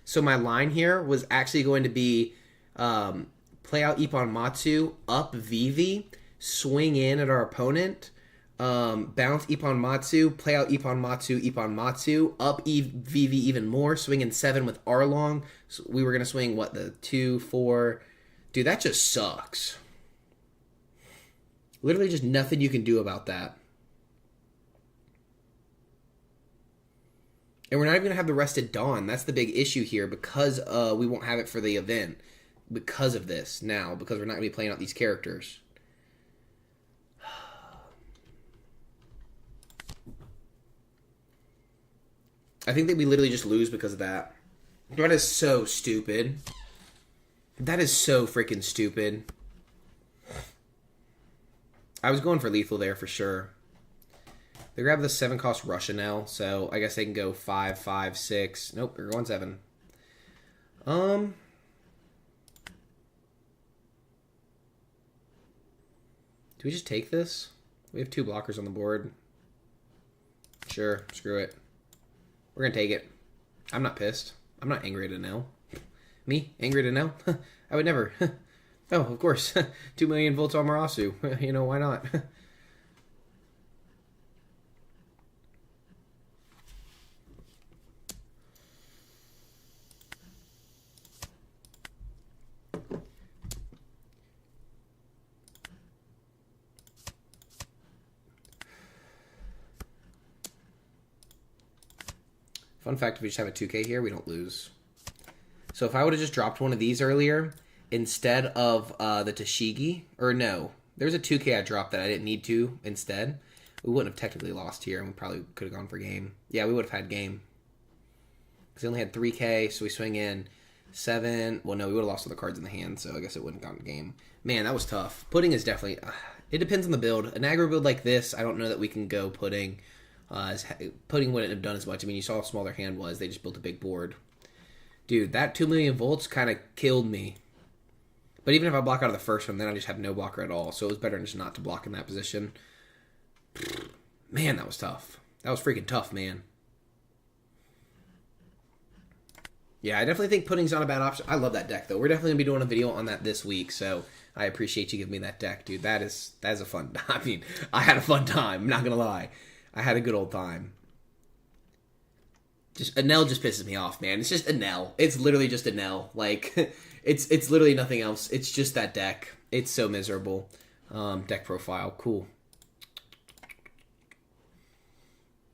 So my line here was actually going to be play out Ippon Matsu, up VV, swing in at our opponent, bounce Ippon Matsu, play out Ippon Matsu, up VV even more, swing in 7 with Arlong. So we were going to swing, what, the 2, 4... Dude, that just sucks. Literally just nothing you can do about that. And we're not even going to have the rested Dawn. That's the big issue here because we won't have it for the event. Because of this now. Because we're not going to be playing out these characters. I think that we literally just lose because of that. That is so stupid. That is so freaking stupid. I was going for lethal there for sure. They grab the 7-cost Russia now, so I guess they can go 5, 5, 6. Nope, they're going 7. Do we just take this? We have 2 blockers on the board. Sure, screw it. We're gonna take it. I'm not pissed. I'm not angry to know. Me? Angry to know? I would never. Oh, of course. 2 million volts on Marasu. You know, why not? Fun fact, if we just have a 2K here, we don't lose. So if I would have just dropped one of these earlier, instead of the Tashigi, or no, there's a 2K I dropped that I didn't need to instead. We wouldn't have technically lost here, and we probably could have gone for game. Yeah, we would have had game. Because they only had 3K, so we swing in 7. Well, no, we would have lost all the cards in the hand, so I guess it wouldn't have gone game. Man, that was tough. Pudding is definitely... it depends on the build. An aggro build like this, I don't know that we can go pudding. Pudding wouldn't have done as much. I mean, you saw how small their hand was. They just built a big board. Dude, that 2 million volts kind of killed me. But even if I block out of the first one, then I just have no blocker at all. So it was better just not to block in that position. Man, that was tough. That was freaking tough, man. Yeah, I definitely think pudding's not a bad option. I love that deck, though. We're definitely going to be doing a video on that this week, so I appreciate you giving me that deck, dude. That is a fun... I mean, I had a fun time. I'm not going to lie. I had a good old time. Just Anel just pisses me off, man. It's just Anel. It's literally just Anel. Like, it's literally nothing else. It's just that deck. It's so miserable. Deck profile. Cool.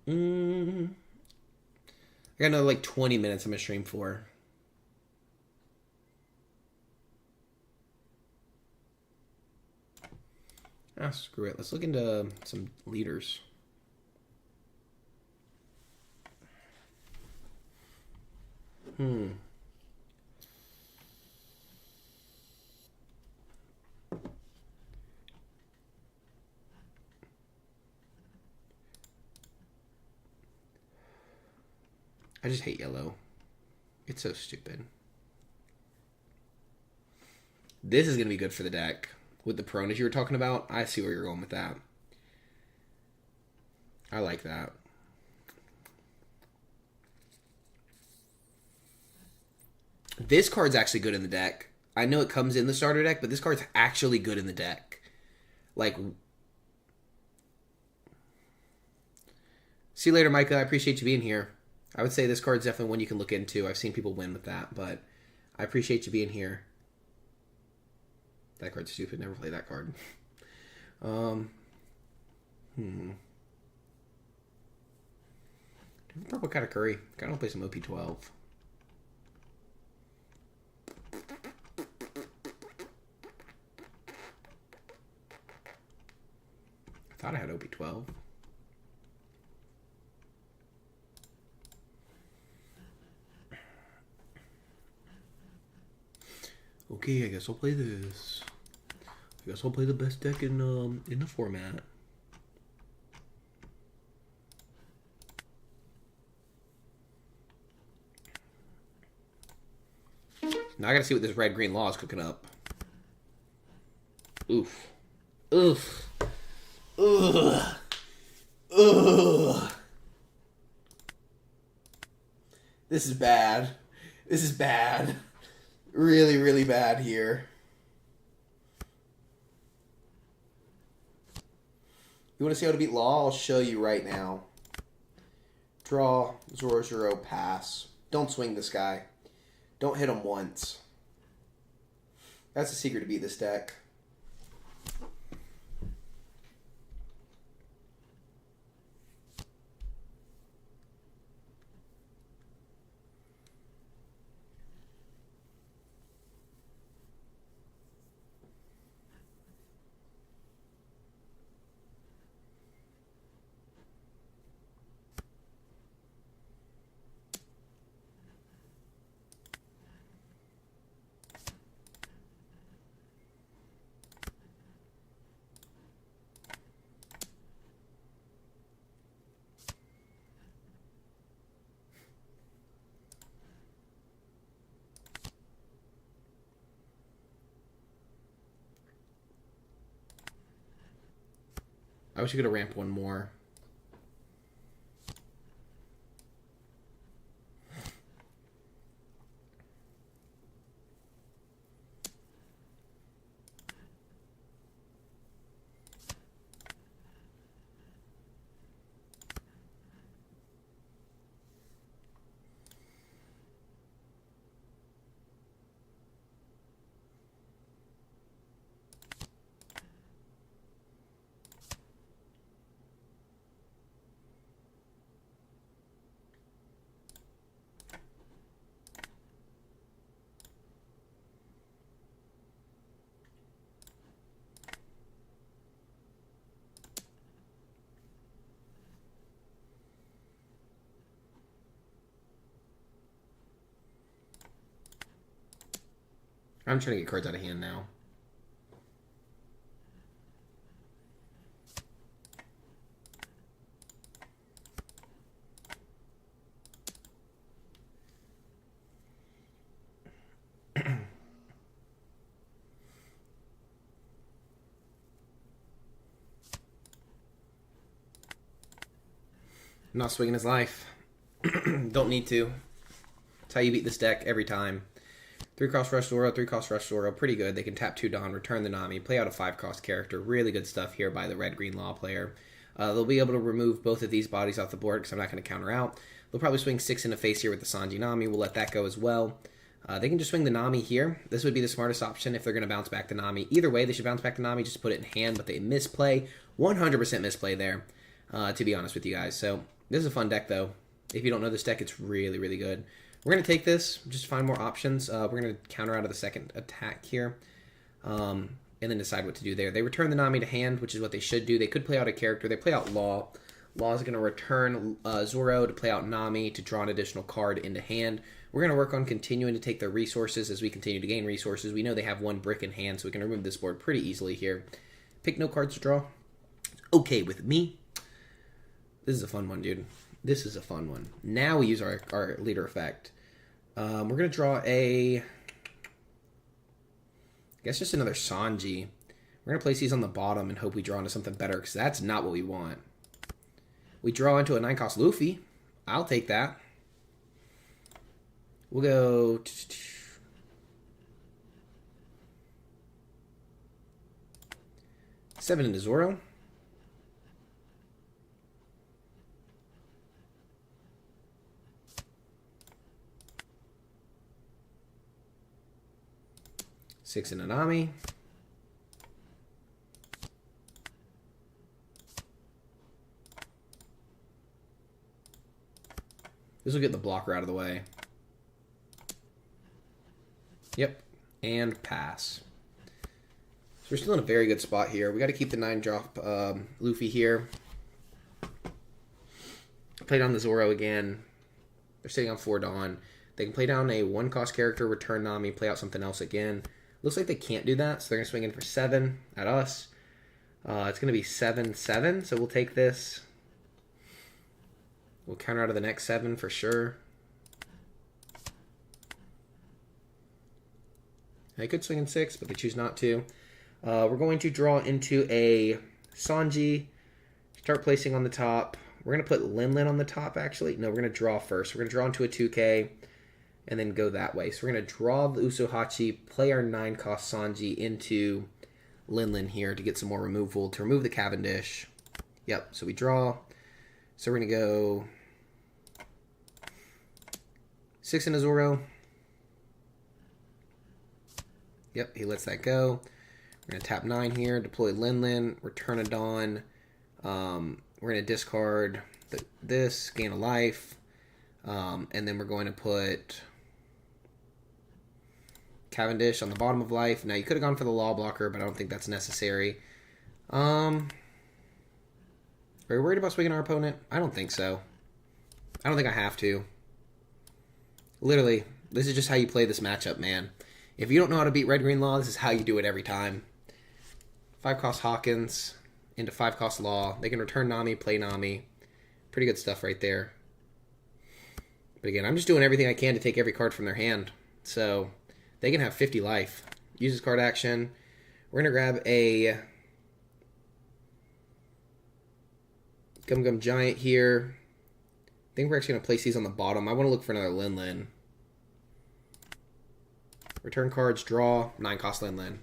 I got another, like, 20 minutes I'm going to stream for. Ah, screw it. Let's look into some leaders. I just hate yellow. It's so stupid. This is going to be good for the deck. With the Peronas you were talking about, I see where you're going with that. I like that. This card's actually good in the deck. I know it comes in the starter deck, but this card's actually good in the deck. Like... See you later, Micah. I appreciate you being here. I would say this card's definitely one you can look into. I've seen people win with that, but I appreciate you being here. That card's stupid. Never play that card. Purple Katakuri. Kind of play some OP12. I thought I had OP12. Okay, I guess I'll play this. I guess I'll play the best deck in the format. Now I gotta see what this red-green law is cooking up. Oof. Oof. Ugh. Ugh. This is bad. This is bad. Really, really bad here. You want to see how to beat Law? I'll show you right now. Draw, Zoro, pass. Don't swing this guy. Don't hit him once. That's the secret to beat this deck. I wish you could have ramped one more. I'm trying to get cards out of hand now. I'm not swinging his life. Don't need to. That's how you beat this deck every time. 3-cost Rush Zoro, 3-cost Rush Zoro. Pretty good. They can tap 2 Dawn, return the Nami, play out a 5-cost character. Really good stuff here by the Red-Green Law player. They'll be able to remove both of these bodies off the board because I'm not going to counter out. They'll probably swing 6 in the face here with the Sanji Nami. We'll let that go as well. They can just swing the Nami here. This would be the smartest option if they're going to bounce back the Nami. Either way, they should bounce back the Nami, just put it in hand, but they misplay. 100% misplay there, to be honest with you guys. So this is a fun deck, though. If you don't know this deck, it's really, really good. We're going to take this, just find more options. We're going to counter out of the second attack here, and then decide what to do there. They return the Nami to hand, which is what they should do. They could play out a character. They play out Law. Law is going to return Zoro to play out Nami to draw an additional card into hand. We're going to work on continuing to take their resources as we continue to gain resources. We know they have 1 brick in hand, so we can remove this board pretty easily here. Pick no cards to draw. Okay with me. This is a fun one, dude. This is a fun one. Now we use our leader effect. We're going to draw I guess just another Sanji. We're going to place these on the bottom and hope we draw into something better, because that's not what we want. We draw into a 9-cost Luffy. I'll take that. We'll go... 7 into Zoro. Six in Nami. This will get the blocker out of the way. Yep. And pass. So we're still in a very good spot here. We got to keep the 9-drop Luffy here. Play down the Zoro again. They're sitting on 4 Dawn. They can play down a 1-cost character, return Nami, play out something else again. Looks like they can't do that, so they're going to swing in for 7 at us. It's going to be 7-7, so we'll take this. We'll counter out of the next 7 for sure. They could swing in 6, but they choose not to. We're going to draw into a Sanji. Start placing on the top. We're going to put Lin on the top, actually. No, we're going to draw first. We're going to draw into a 2K. And then go that way. So we're going to draw the Usohachi, play our 9-cost Sanji into Lin here to get some more removal, to remove the Cavendish. Yep, so we draw. So we're going to go 6 in Zoro. Yep, he lets that go. We're going to tap 9 here, deploy Lin, return a Dawn. We're going to discard this, gain a life. And then we're going to put Cavendish on the bottom of life. Now, you could have gone for the Law blocker, but I don't think that's necessary. Are we worried about swinging our opponent? I don't think so. I don't think I have to. Literally, this is just how you play this matchup, man. If you don't know how to beat Red-Green Law, this is how you do it every time. 5-cost Hawkins into 5-cost Law. They can return Nami, play Nami. Pretty good stuff right there. But again, I'm just doing everything I can to take every card from their hand. So they can have 50 life. Use this card action. We're going to grab a Gum Gum Giant here. I think we're actually going to place these on the bottom. I want to look for another Lin. Return cards, draw, 9-cost Lin.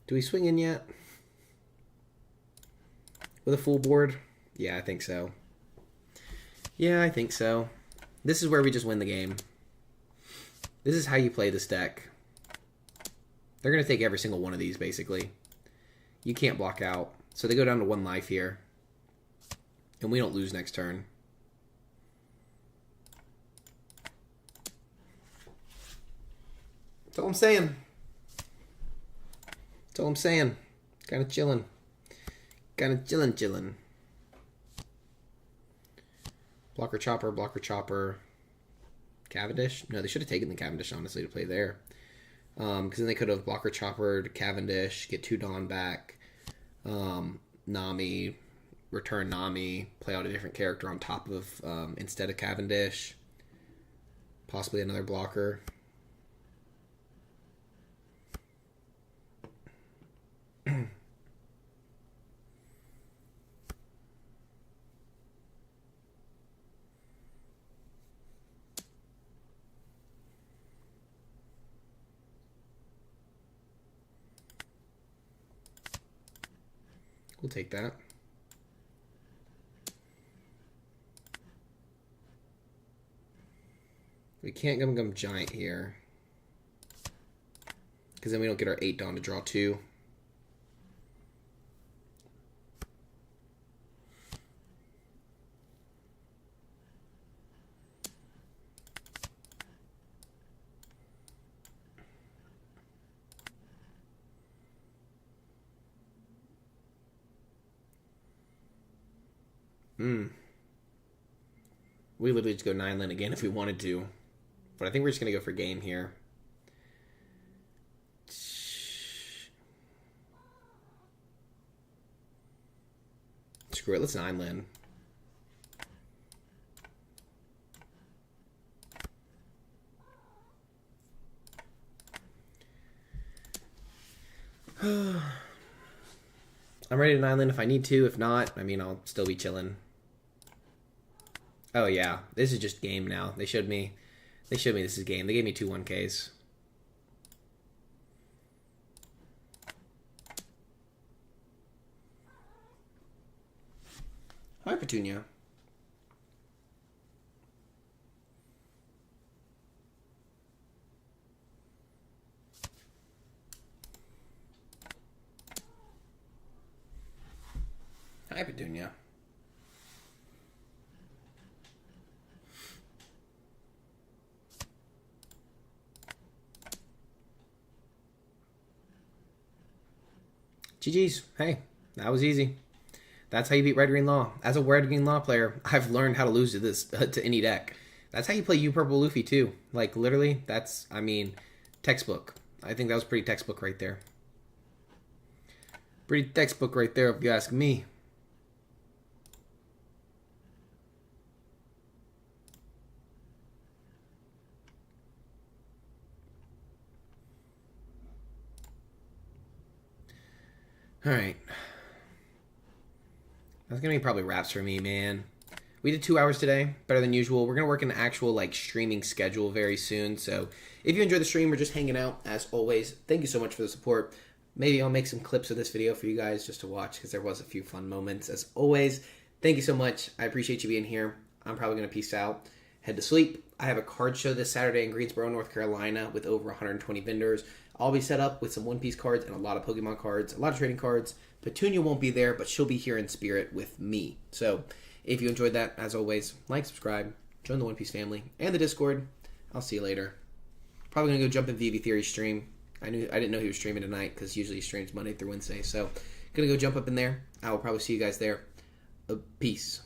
Do we swing in yet? With a full board? Yeah, I think so. Yeah, I think so. This is where we just win the game. This is how you play this deck. They're going to take every single one of these, basically. You can't block out. So they go down to 1 life here. And we don't lose next turn. That's all I'm saying. That's all I'm saying. Kind of chilling. Kind of chilling. Blocker Chopper. Cavendish? No, they should have taken the Cavendish, honestly, to play there. Because then they could have Blocker Choppered Cavendish, get 2 Dawn back, Nami, return Nami, play out a different character on top of, instead of Cavendish. Possibly another blocker. We'll take that. We can't Gum Giant here, because then we don't get our 8 Dawn to draw 2. We literally just go 9 land again if we wanted to. But I think we're just going to go for game here. Screw it, let's 9 land. I'm ready to 9 land if I need to. If not, I mean, I'll still be chilling. Oh yeah, this is just game now. They showed me this is game. They gave me 2 1Ks. Hi, Petunia. Hi, Petunia. GG's. Hey, that was easy. That's how you beat Red Green Law. As a Red Green Law player, I've learned how to lose to this to any deck. That's how you play U Purple Luffy too. Like literally, that's textbook. I think that was pretty textbook right there. Pretty textbook right there, if you ask me. All right. That's going to be probably wraps for me, man. We did 2 hours today, better than usual. We're going to work an actual streaming schedule very soon. So if you enjoyed the stream or just hanging out, as always, thank you so much for the support. Maybe I'll make some clips of this video for you guys just to watch because there was a few fun moments. As always, thank you so much. I appreciate you being here. I'm probably going to peace out, head to sleep. I have a card show this Saturday in Greensboro, North Carolina with over 120 vendors. I'll be set up with some One Piece cards and a lot of Pokemon cards, a lot of trading cards. Petunia won't be there, but she'll be here in spirit with me. So if you enjoyed that, as always, like, subscribe, join the One Piece family and the Discord. I'll see you later. Probably going to go jump in VV Theory's stream. I didn't know he was streaming tonight because usually he streams Monday through Wednesday. So going to go jump up in there. I will probably see you guys there. Peace.